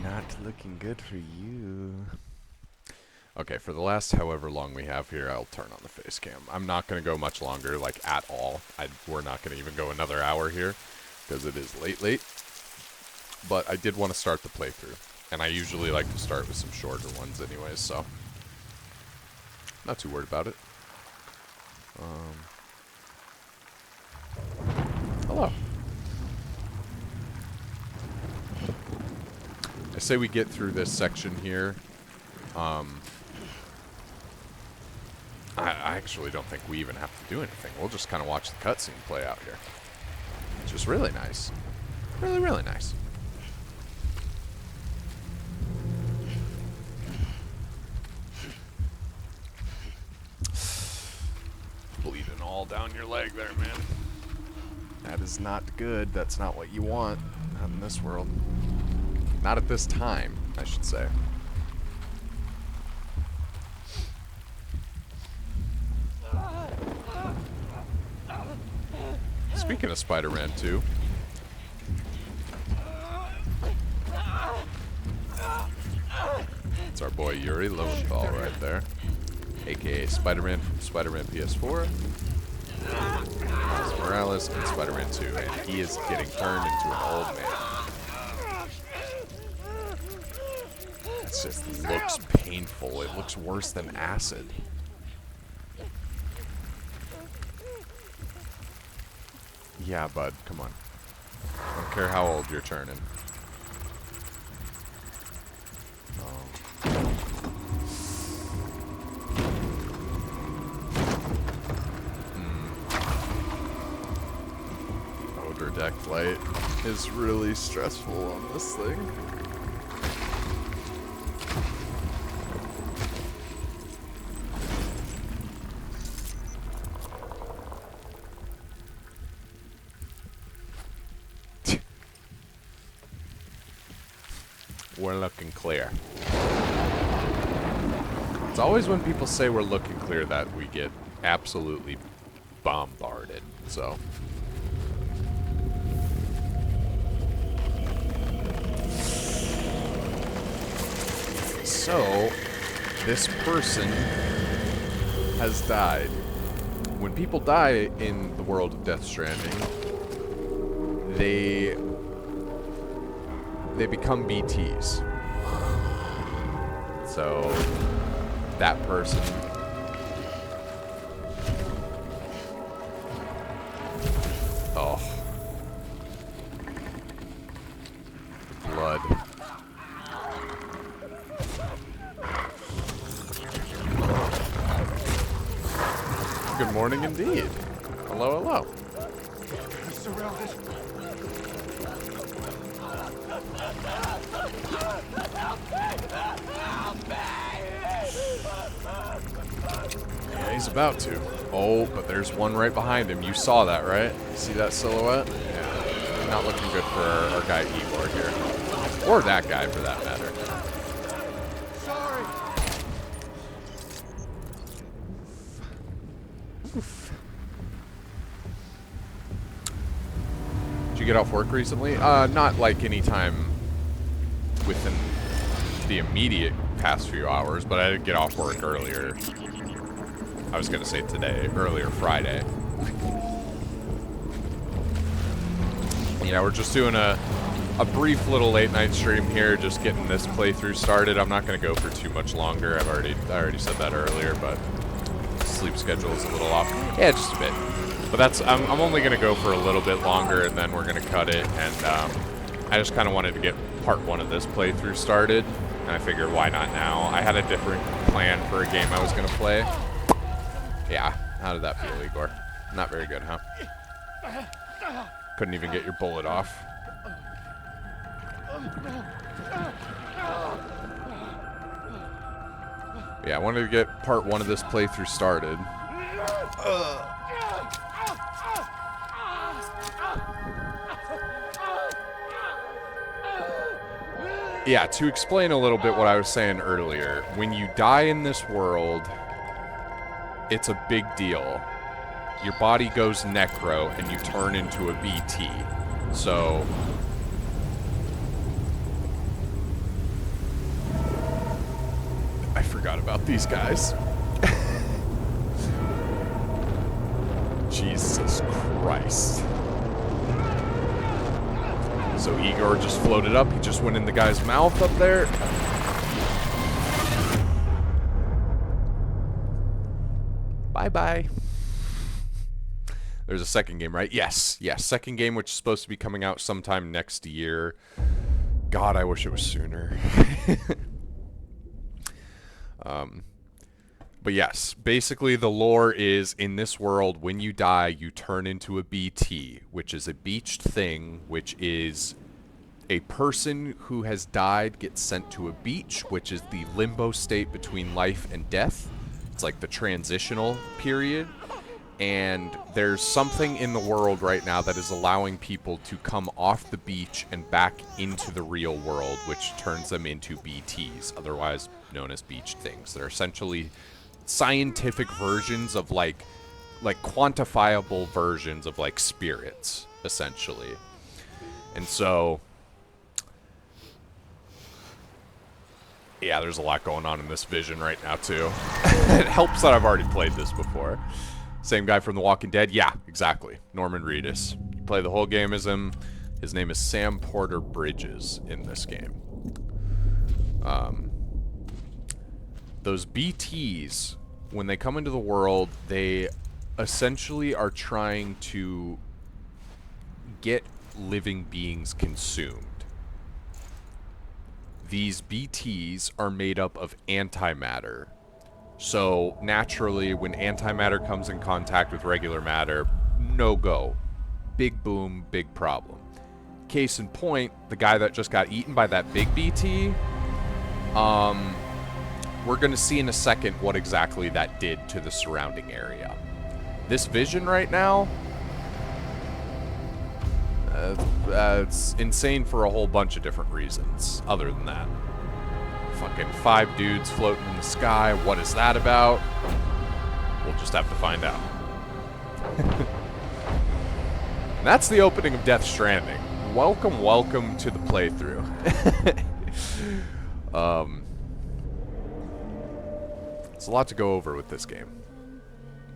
not looking good for you. Okay, for the last however long we have here, I'll turn on the face cam. I'm not going to go much longer, like, at all. We're not going to even go another hour here, because it is late. But I did want to start the playthrough. And I usually like to start with some shorter ones anyways, so... not too worried about it. Hello. I say we get through this section here. I actually don't think we even have to do anything. We'll just kind of watch the cutscene play out here. Which is really nice. Really, really nice. Bleeding all down your leg there, man. That is not good. That's not what you want. Not in this world. Not at this time, I should say. Speaking of Spider-Man 2, it's our boy Yuri Lowenthal right there, aka Spider-Man from Spider-Man PS4, Miles Morales, and Spider-Man 2, and he is getting turned into an old man. It just looks painful. It looks worse than acid. Yeah, bud, come on. I don't care how old you're turning. Odor deck flight is really stressful on this thing. We're looking clear. It's always when people say we're looking clear that we get absolutely bombarded, so. So, this person has died. When people die in the world of Death Stranding, they become BTs. So, that person blood. Good morning indeed. Hello, hello. Yeah, he's about to. Oh, but there's one right behind him. You saw that, right? You see that silhouette? Yeah. Not looking good for our guy Igor here. Or that guy, for that matter. Sorry. Did you get off work recently? Not like any time within the immediate past few hours, but I did get off work earlier. I was gonna say today, earlier Friday. Yeah, we're just doing a brief little late night stream here, just getting this playthrough started. I'm not gonna go for too much longer. I already said that earlier, but sleep schedule is a little off. Yeah, just a bit. But I'm only gonna go for a little bit longer, and then we're gonna cut it. And I just kind of wanted to get part one of this playthrough started, and I figured why not now? I had a different plan for a game I was gonna play. Yeah, how did that feel, Igor? Not very good, huh? Couldn't even get your bullet off. Yeah, I wanted to get part one of this playthrough started. Yeah, to explain a little bit what I was saying earlier, when you die in this world, it's a big deal. Your body goes necro and you turn into a BT. So forgot about these guys. Jesus Christ. So Igor just floated up. He just went in the guy's mouth up there. Bye-bye. There's a second game, right? Yes. Yes. Second game, which is supposed to be coming out sometime next year. God, I wish it was sooner. But yes, basically the lore is, in this world, when you die, you turn into a BT, which is a beached thing, which is a person who has died gets sent to a beach, which is the limbo state between life and death. It's like the transitional period. And there's something in the world right now that is allowing people to come off the beach and back into the real world, which turns them into BTs, otherwise known as beached things. They're essentially scientific versions of like quantifiable versions of like spirits, essentially. And so yeah, there's a lot going on in this vision right now too. It helps that I've already played this before. Same guy from The Walking Dead? Yeah, exactly. Norman Reedus. You play the whole game as him. His name is Sam Porter Bridges in this game. Those BTs, when they come into the world, they essentially are trying to get living beings consumed. These BTs are made up of antimatter. So, naturally, when antimatter comes in contact with regular matter, no go. Big boom, big problem. Case in point, the guy that just got eaten by that big BT, we're going to see in a second what exactly that did to the surrounding area. This vision right now, it's insane for a whole bunch of different reasons, other than that. Fucking 5 dudes floating in the sky. What is that about? We'll just have to find out. And that's the opening of Death Stranding. Welcome, welcome to the playthrough. There's a lot to go over with this game.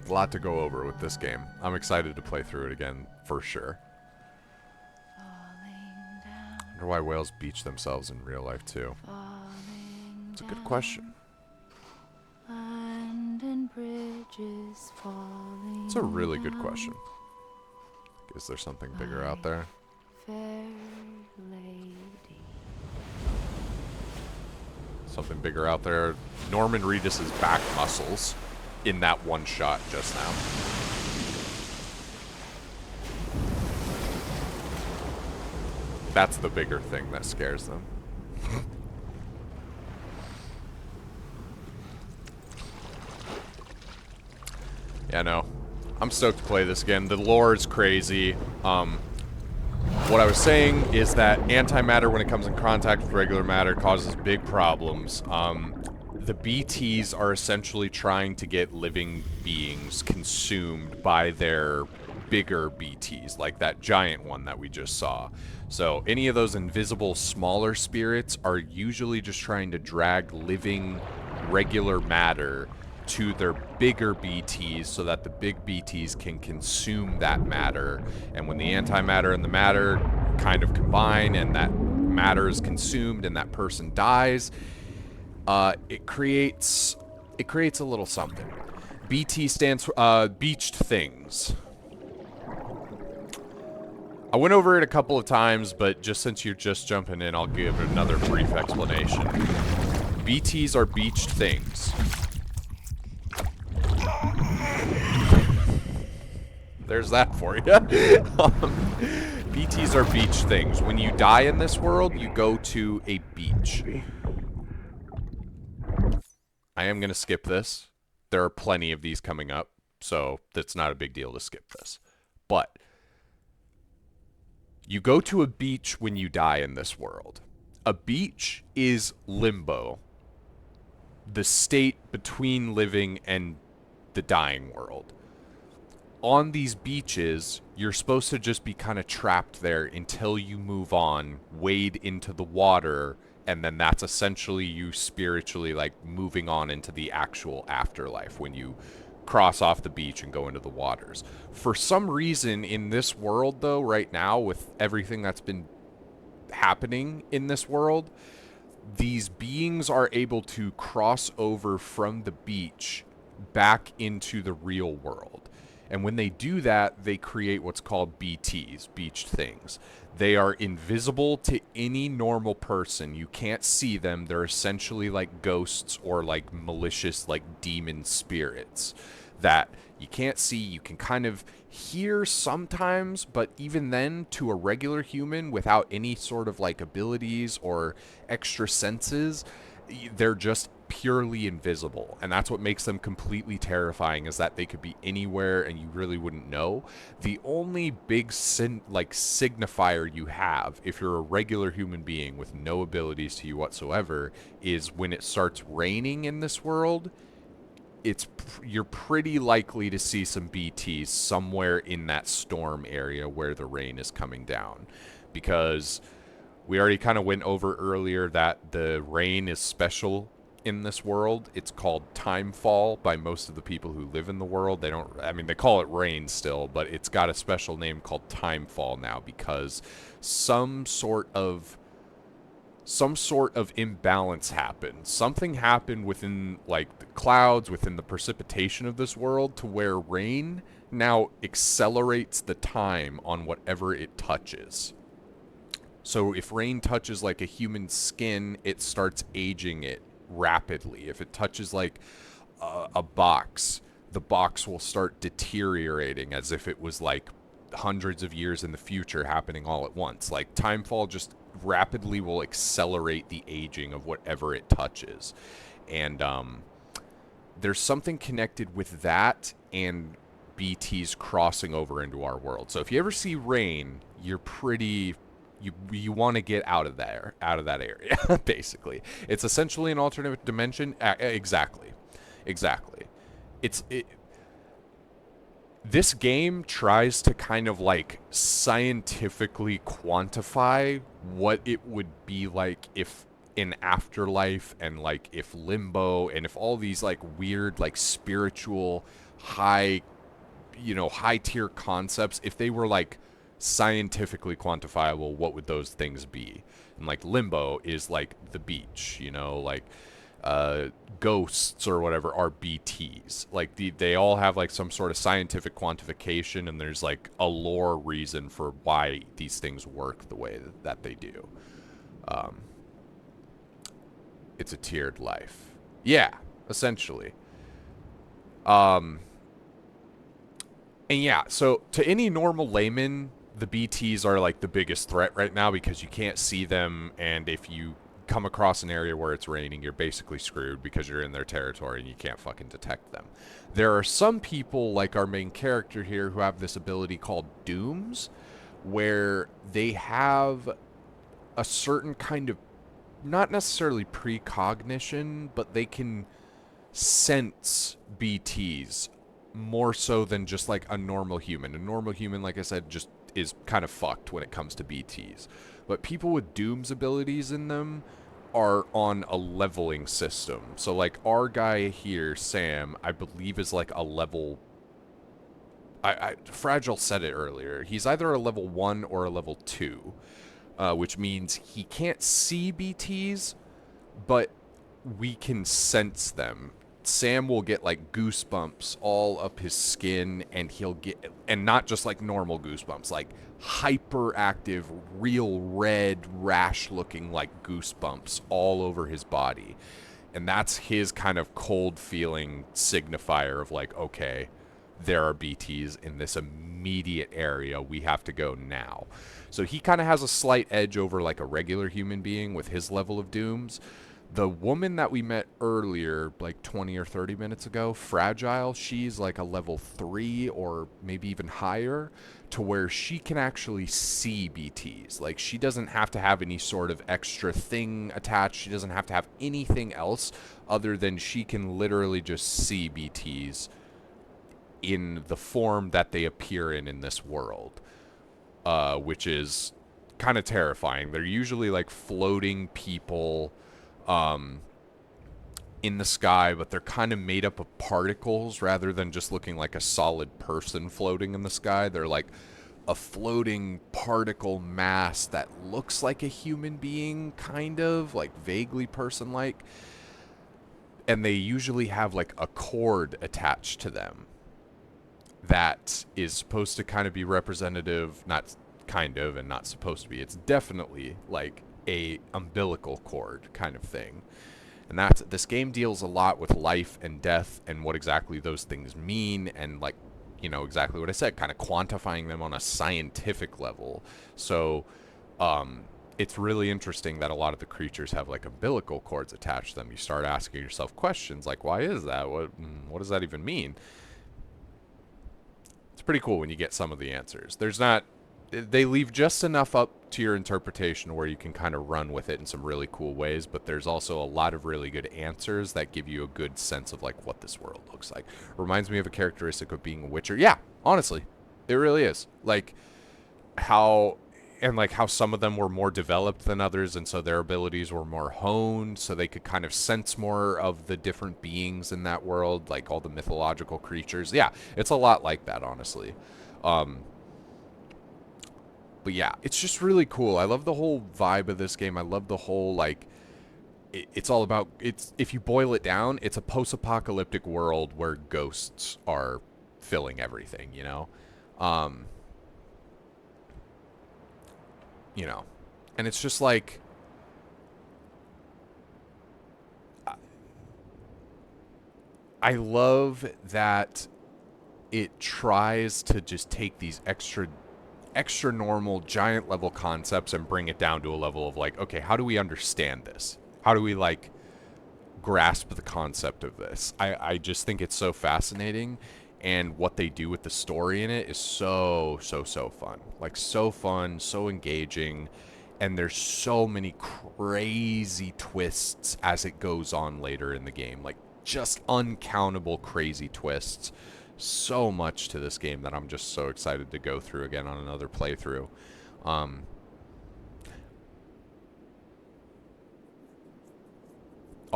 A lot to go over with this game. I'm excited to play through it again, for sure. I wonder why whales beach themselves in real life, too. It's a good question. It's a really good question. Is there something bigger out there? Something bigger out there. Norman Reedus' back muscles in that one shot just now. That's the bigger thing that scares them. Yeah, no. I'm stoked to play this again. The lore is crazy. What I was saying is that antimatter, when it comes in contact with regular matter, causes big problems. The BTs are essentially trying to get living beings consumed by their bigger BTs, like that giant one that we just saw. So any of those invisible smaller spirits are usually just trying to drag living regular matter to their bigger BTs so that the big BTs can consume that matter. And when the antimatter and the matter kind of combine and that matter is consumed and that person dies, it creates a little something. BT stands for beached things. I went over it a couple of times, but just since you're just jumping in, I'll give another brief explanation. BTs are beached things. There's that for you. BTs are beach things. When you die in this world, you go to a beach. I am going to skip this. There are plenty of these coming up, so it's not a big deal to skip this. But you go to a beach when you die in this world. A beach is limbo, the state between living and the dying world. On these beaches, you're supposed to just be kind of trapped there until you move on, wade into the water, and then that's essentially you spiritually like moving on into the actual afterlife when you cross off the beach and go into the waters. For some reason in this world though, right now with everything that's been happening in this world, these beings are able to cross over from the beach back into the real world. And when they do that, they create what's called BTs, beach things. They are invisible to any normal person. You can't see them. They're essentially like ghosts or like malicious, like demon spirits that you can't see. You can kind of hear sometimes, but even then, to a regular human without any sort of like abilities or extra senses, they're just purely invisible, and that's what makes them completely terrifying, is that they could be anywhere and you really wouldn't know. The only big signifier you have if you're a regular human being with no abilities to you whatsoever is when it starts raining in this world. You're pretty likely to see some BTs somewhere in that storm area where the rain is coming down, because we already kind of went over earlier that the rain is special in this world. It's called timefall by most of the people who live in the world. I mean, they call it rain still, but it's got a special name called timefall now because some sort of imbalance happened. Something happened within like the clouds, within the precipitation of this world, to where rain now accelerates the time on whatever it touches. So if rain touches like a human skin, it starts aging it rapidly. If it touches like a box, the box will start deteriorating as if it was like hundreds of years in the future happening all at once. Like timefall just rapidly will accelerate the aging of whatever it touches. And there's something connected with that and BTs crossing over into our world. So if you ever see rain, you're pretty you want to get out of that area. Basically, it's essentially an alternate dimension. Exactly. This game tries to kind of like scientifically quantify what it would be like if in afterlife, and like if limbo, and if all these like weird like spiritual high tier concepts, if they were like scientifically quantifiable, what would those things be? And like limbo is like the beach, like ghosts or whatever are BTs. Like they all have like some sort of scientific quantification, and there's like a lore reason for why these things work the way that they do. It's a tiered life. Yeah, essentially. And yeah, so to any normal layman, the BTs are like the biggest threat right now because you can't see them, and if you come across an area where it's raining, you're basically screwed because you're in their territory and you can't fucking detect them. There are some people, like our main character here, who have this ability called dooms, where they have a certain kind of, not necessarily precognition, but they can sense BTs more so than just like a normal human. A normal human, like I said, just is kind of fucked when it comes to BTs. But people with Doom's abilities in them are on a leveling system. So like our guy here, Sam, I believe is like a level... Fragile said it earlier. He's either a level 1 or a level 2, which means he can't see BTs, but we can sense them. Sam will get like goosebumps all up his skin, and he'll get, and not just like normal goosebumps, like hyperactive, real red, rash looking like goosebumps all over his body. And that's his kind of cold feeling signifier of like, okay, there are BTs in this immediate area. We have to go now. So he kind of has a slight edge over like a regular human being with his level of dooms. The woman that we met earlier, like 20 or 30 minutes ago, Fragile, she's like a level 3 or maybe even higher, to where she can actually see BTs. Like, she doesn't have to have any sort of extra thing attached. She doesn't have to have anything else other than she can literally just see BTs in the form that they appear in this world, which is kind of terrifying. They're usually like floating people in the sky, but they're kind of made up of particles rather than just looking like a solid person floating in the sky. They're like a floating particle mass that looks like a human being, kind of like vaguely person-like. And they usually have like a cord attached to them that is supposed to kind of be representative, not kind of and not supposed to be. It's definitely like a umbilical cord kind of thing. And that's, this game deals a lot with life and death and what exactly those things mean, and like, you know, exactly what I said, kind of quantifying them on a scientific level. So it's really interesting that a lot of the creatures have like umbilical cords attached to them. You start asking yourself questions like, why is that? What does that even mean? It's pretty cool when you get some of the answers. There's not, they leave just enough up to your interpretation where you can kind of run with it in some really cool ways, but there's also a lot of really good answers that give you a good sense of like what this world looks like. Reminds me of a characteristic of being a Witcher. Yeah, honestly, it really is. Like how some of them were more developed than others, and so their abilities were more honed, so they could kind of sense more of the different beings in that world, like all the mythological creatures. Yeah, it's a lot like that, honestly. But yeah, it's just really cool. I love the whole vibe of this game. I love the whole, like, it's all about, it's, if you boil it down, it's a post-apocalyptic world where ghosts are filling everything, you know? You know, and it's just like, I love that it tries to just take these extra normal giant level concepts and bring it down to a level of like, okay, how do we understand this? How do we like grasp the concept of this? I just think it's so fascinating, and what they do with the story in it is so fun. Like so fun, so engaging, and there's so many crazy twists as it goes on later in the game. Like just uncountable crazy twists. So much to this game that I'm just so excited to go through again on another playthrough. All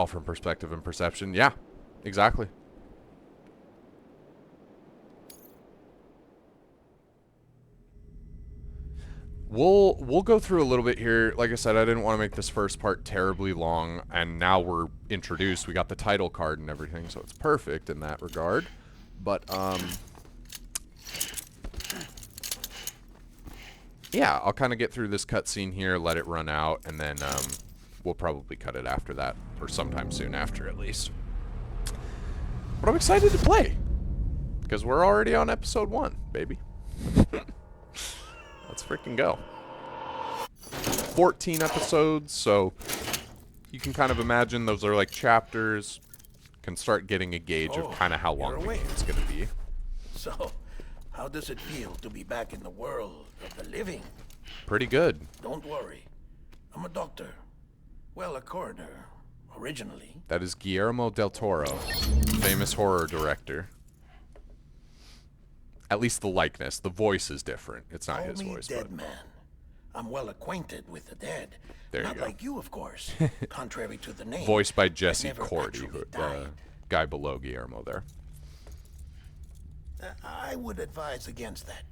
from perspective and perception. Yeah, exactly. We'll go through a little bit here. Like I said, I didn't want to make this first part terribly long, and now we're introduced. We got the title card and everything, so it's perfect in that regard. But yeah, I'll kind of get through this cutscene here, let it run out, and then we'll probably cut it after that, or sometime soon after at least. But I'm excited to play, because we're already on episode 1, baby. Let's freaking go. 14 episodes, so you can kind of imagine those are like chapters. Can start getting a gauge of kind of how long the game's going to be. So, how does it feel to be back in the world of the living? Pretty good. Don't worry. I'm a doctor. Well, a coroner, originally. That is Guillermo del Toro, famous horror director. At least the likeness. The voice is different. It's not his voice. Dead man. I'm well acquainted with the dead. There you Not go. like you, of course. Contrary to the name. Voiced by Jesse never Cordy, actually the died. guy below Guillermo there. I would advise against that.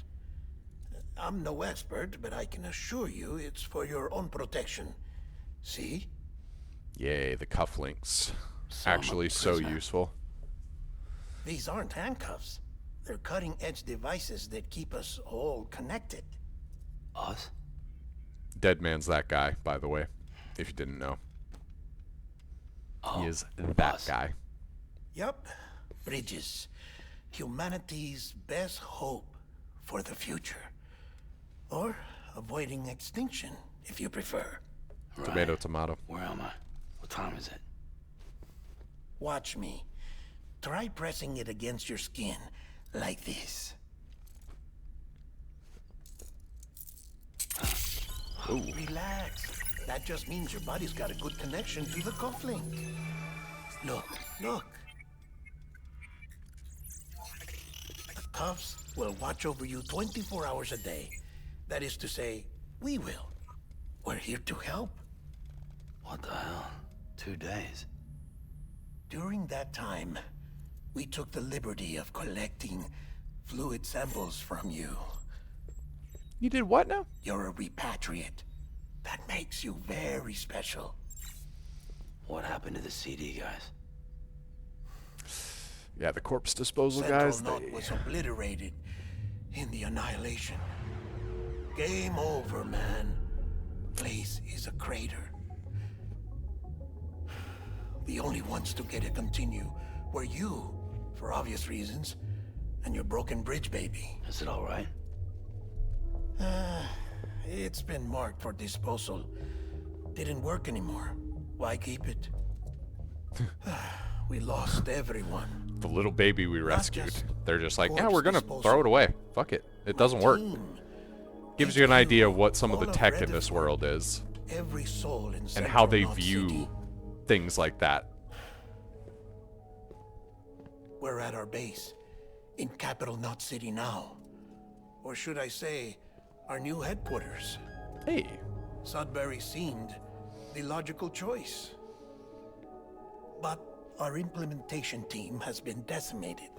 I'm no expert, but I can assure you it's for your own protection. See? Yay, the cufflinks. So I'm a Actually so prisoner. useful. These aren't handcuffs. They're cutting-edge devices that keep us all connected. Us? Dead Man's that guy, by the way, if you didn't know. Oh, He is that us. guy. Yup. Bridges. Humanity's best hope for the future. Or avoiding extinction, if you prefer. Right. Tomato, tomato. Where am I? What time is it? Watch me. Try pressing it against your skin, like this. Relax. That just means your body's got a good connection to the cufflink. Look, look. The cuffs will watch over you 24 hours a day. That is to say, we will. We're here to help. What the hell? 2 days. During that time, we took the liberty of collecting fluid samples from you. You did what now? You're a repatriate. That makes you very special. What happened to the CD guys? Yeah, the corpse disposal Central guys. Knot was obliterated in the annihilation. Game over, man. Place is a crater. The only ones to get to continue were you, for obvious reasons, and your broken bridge baby. Is it all right? It's been marked for disposal. Didn't work anymore. Why keep it? We lost everyone. The little baby we rescued. just They're just like, yeah, corpse we're gonna disposal. throw it away. Fuck it. It doesn't work. Team. Gives you an idea of what some of the All of tech in Reddit's this world is Every soul in and how they Central Knot view City. things like that. We're at our base, in Capital Knot City now. Or should I say, our new headquarters. Hey, Sudbury seemed the logical choice. But our implementation team has been decimated.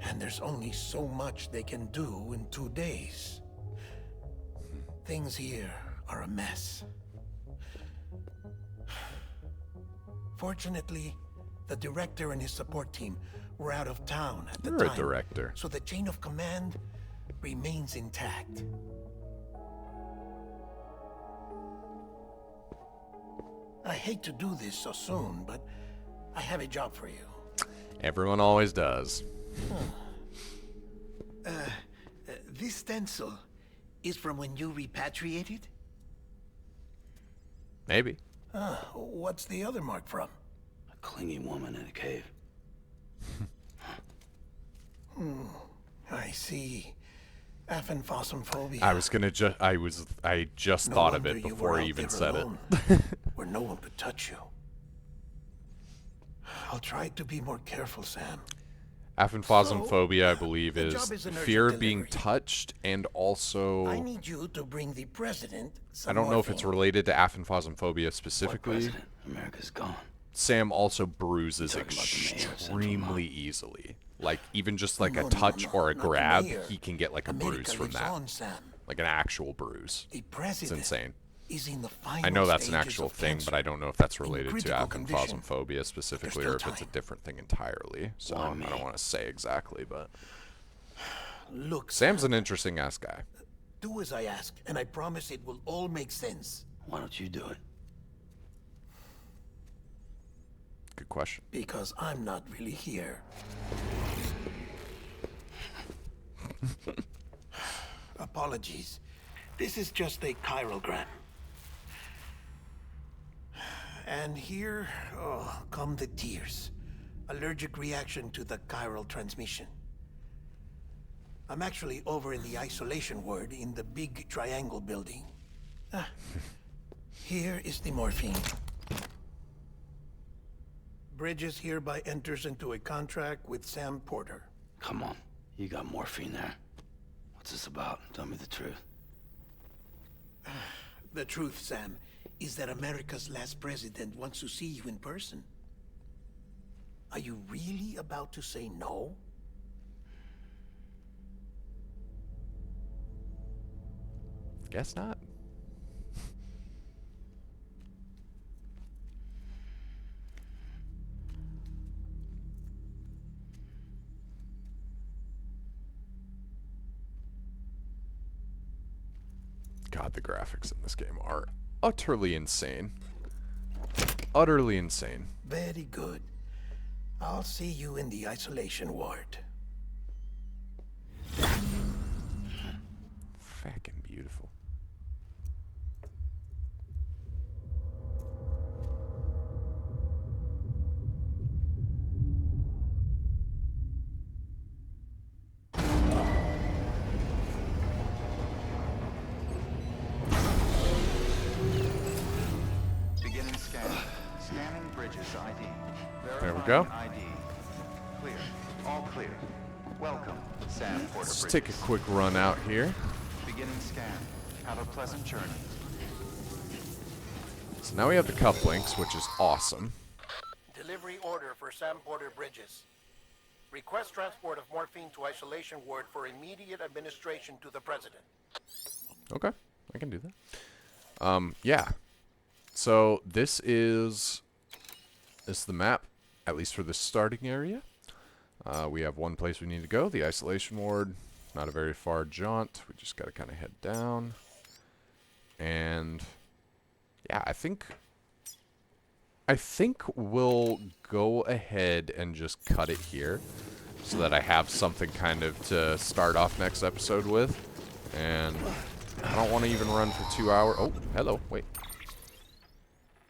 And there's only so much they can do in 2 days. Things here are a mess. Fortunately, the director and his support team were out of town at the you're a time. director. So the chain of command remains intact. I hate to do this so soon, but I have a job for you. Everyone always does. This stencil is from when you repatriated? Maybe. What's the other mark from? A clingy woman in a cave. I see. Aphenphosmphobia. I just No thought of wonder it you before were I out even there said alone, it. where no one could touch you. I'll try to be more careful, Sam. Aphenphosmphobia, I believe, the is job is an urgent fear of being delivery. touched, and also I need you to bring the president some I don't know if it's morphine. related to aphenphosmphobia What specifically. president? America's gone. Sam also bruises You're talking about the mayor of Central extremely Knot. easily. Like even just like No, a no, touch no, or a not the grab, mayor. he can get like a America bruise from lives that. on, Sam. Like an actual bruise. The It's president insane. is in the final I know that's an stages actual of thing, cancer. but I don't know if that's in related to critical condition. aphenphosmphobia specifically still or if it's a time. different thing entirely. So Why I me? don't want to say exactly, but Look, Sam's an interesting ass guy. do as I ask, and I promise it will all make sense. Why don't you do it? Good question. Because I'm not really here. Apologies. This is just a chiralgram. And here, come the tears. Allergic reaction to the chiral transmission. I'm actually over in the isolation ward in the big triangle building. Here is the morphine. Bridges hereby enters into a contract with Sam Porter. Come on. You got morphine there. What's this about? Tell me the truth. The truth, Sam, is that America's last president wants to see you in person. Are you really about to say no? Guess not. God, the graphics in this game are utterly insane. Utterly insane. Very good. I'll see you in the isolation ward. Fucking beautiful. Beginning scan. Scanning Bridges ID. There we Verifying go. ID. Clear. All clear. Welcome, Sam Porter Let's Bridges. take a quick run out here. Beginning scan. Have a pleasant journey. So now we have the cufflinks, which is awesome. Delivery order for Sam Porter Bridges. Request transport of morphine to isolation ward for immediate administration to the president. Okay, I can do that. Yeah. So this is the map, at least for the starting area. We have one place we need to go, the isolation ward. Not a very far jaunt. We just got to kind of head down. And yeah, I think we'll go ahead and just cut it here so that I have something kind of to start off next episode with. And I don't want to even run for 2 hours. Oh, hello. Wait.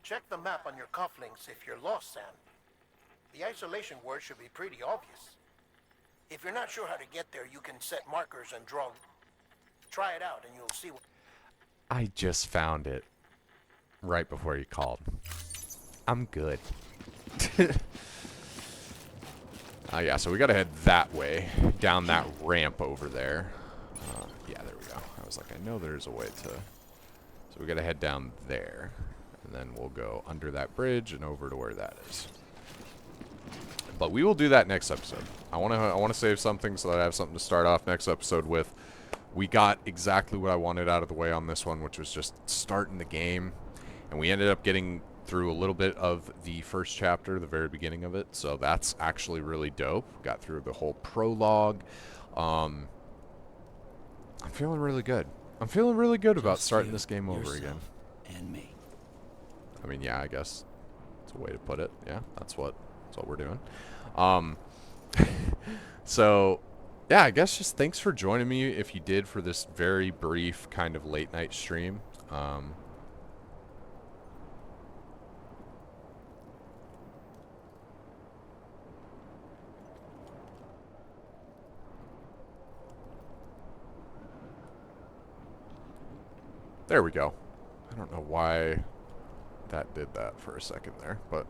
Check the map on your cufflinks if you're lost, Sam. The isolation word should be pretty obvious. If you're not sure how to get there, you can set markers and draw. Try it out and you'll see what... I just found it right before you called. I'm good. Yeah, so we gotta head that way, down that ramp over there. Yeah, there we go. I was like, I know there's a way to... So we gotta head down there, and then we'll go under that bridge and over to where that is. But we will do that next episode. I wanna save something so that I have something to start off next episode with. We got exactly what I wanted out of the way on this one, which was just starting the game, and we ended up getting through a little bit of the first chapter, the very beginning of it, so that's actually really dope. Got through the whole prologue. I'm feeling really good. I'm feeling really good about starting this game over again. And me. I mean, yeah, I guess it's a way to put it. Yeah, that's what we're doing. So, yeah, I guess just thanks for joining me if you did for this very brief kind of late night stream. There we go. I don't know why that did that for a second there, but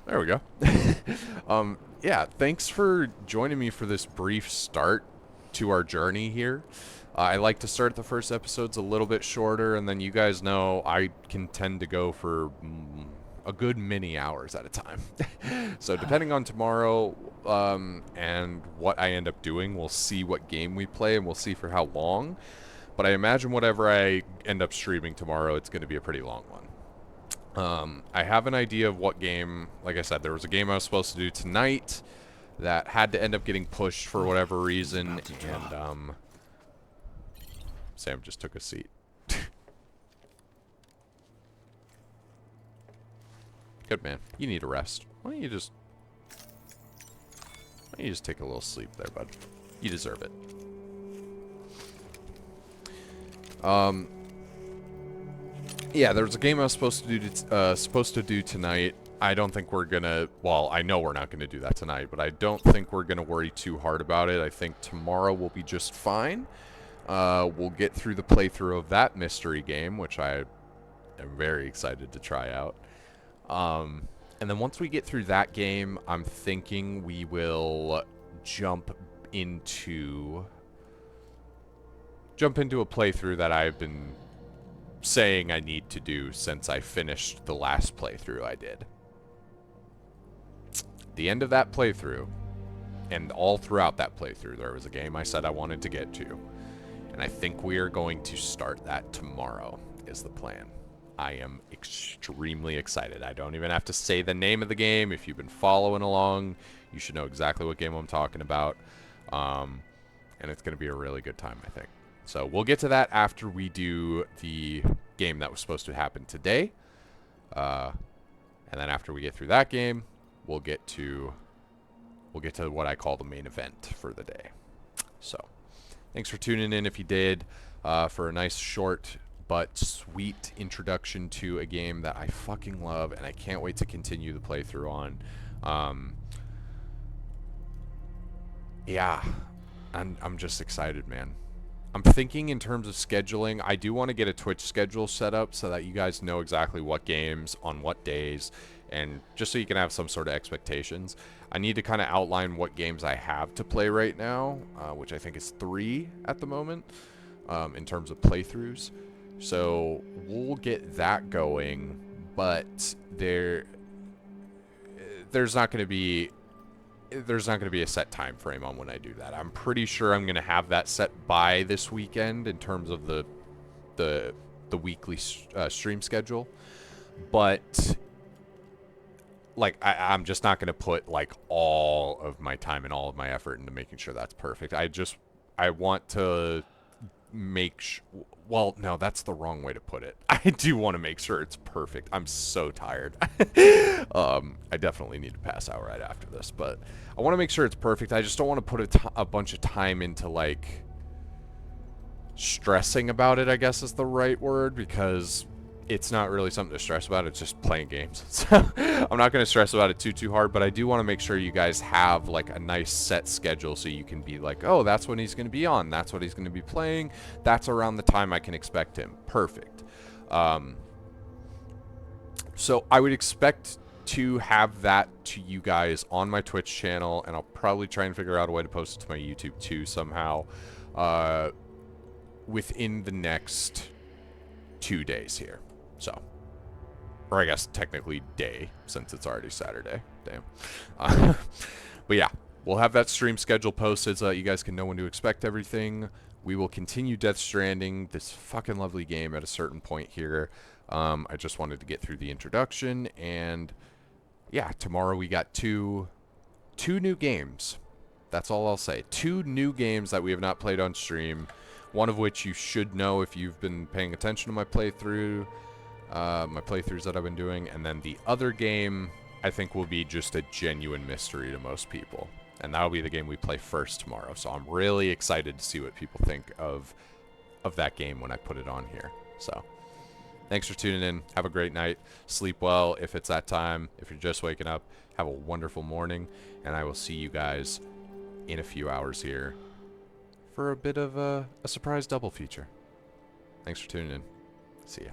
there we go. Yeah, thanks for joining me for this brief start to our journey here. I like to start the first episodes a little bit shorter, and then you guys know I can tend to go for a good many hours at a time. So depending on tomorrow and what I end up doing, we'll see what game we play, and we'll see for how long. But I imagine whatever I end up streaming tomorrow, it's going to be a pretty long one. I have an idea of what game. Like I said, there was a game I was supposed to do tonight that had to end up getting pushed for whatever reason, and Sam just took a seat. Good man. You need a rest. Why don't you just take a little sleep there, bud? You deserve it. Yeah, there was a game I was supposed to do tonight. I don't think we're gonna. Well, I know we're not gonna do that tonight, but I don't think we're gonna worry too hard about it. I think tomorrow will be just fine. We'll get through the playthrough of that mystery game, which I am very excited to try out. And then once we get through that game, I'm thinking we will jump into a playthrough that I've been saying I need to do since I finished the last playthrough I did. The end of that playthrough, and all throughout that playthrough, there was a game I said I wanted to get to. And I think we are going to start that tomorrow, is the plan. I am extremely excited. I don't even have to say the name of the game. If you've been following along, you should know exactly what game I'm talking about. And it's going to be a really good time, I think. So we'll get to that after we do the game that was supposed to happen today. And then after we get through that game, we'll get to what I call the main event for the day. So thanks for tuning in if you did, for a nice short but sweet introduction to a game that I fucking love, and I can't wait to continue the playthrough on. Yeah, I'm just excited, man. I'm thinking in terms of scheduling. I do want to get a Twitch schedule set up so that you guys know exactly what games on what days, and just so you can have some sort of expectations. I need to kind of outline what games I have to play right now, which I think is 3 at the moment, in terms of playthroughs. So we'll get that going, but there's not going to be a set time frame on when I do that. I'm pretty sure I'm going to have that set by this weekend in terms of the weekly stream schedule, but like I'm just not going to put like all of my time and all of my effort into making sure that's perfect. I want to well, no, that's the wrong way to put it. I do want to make sure it's perfect. I'm so tired. I definitely need to pass out right after this, but I want to make sure it's perfect. I just don't want to put a bunch of time into like stressing about it, I guess is the right word, because it's not really something to stress about. It's just playing games. So I'm not going to stress about it too hard, but I do want to make sure you guys have like a nice set schedule so you can be like, oh, that's when he's going to be on. That's what he's going to be playing. That's around the time I can expect him. Perfect. So I would expect to have that to you guys on my Twitch channel, and I'll probably try and figure out a way to post it to my YouTube too somehow within the next 2 days here. So, or I guess technically day, since it's already Saturday. Damn. But yeah, we'll have that stream schedule posted so that you guys can know when to expect everything. We will continue Death Stranding, this fucking lovely game, at a certain point here. I just wanted to get through the introduction, and yeah, tomorrow we got two new games. That's all I'll say. 2 new games that we have not played on stream. One of which you should know if you've been paying attention to my playthroughs that I've been doing, and then the other game I think will be just a genuine mystery to most people, and that'll be the game we play first tomorrow. So I'm really excited to see what people think of that game when I put it on here. So thanks for tuning in. Have a great night. Sleep well if it's that time. If you're just waking up, have a wonderful morning, and I will see you guys in a few hours here for a bit of a surprise double feature. Thanks for tuning in. See ya.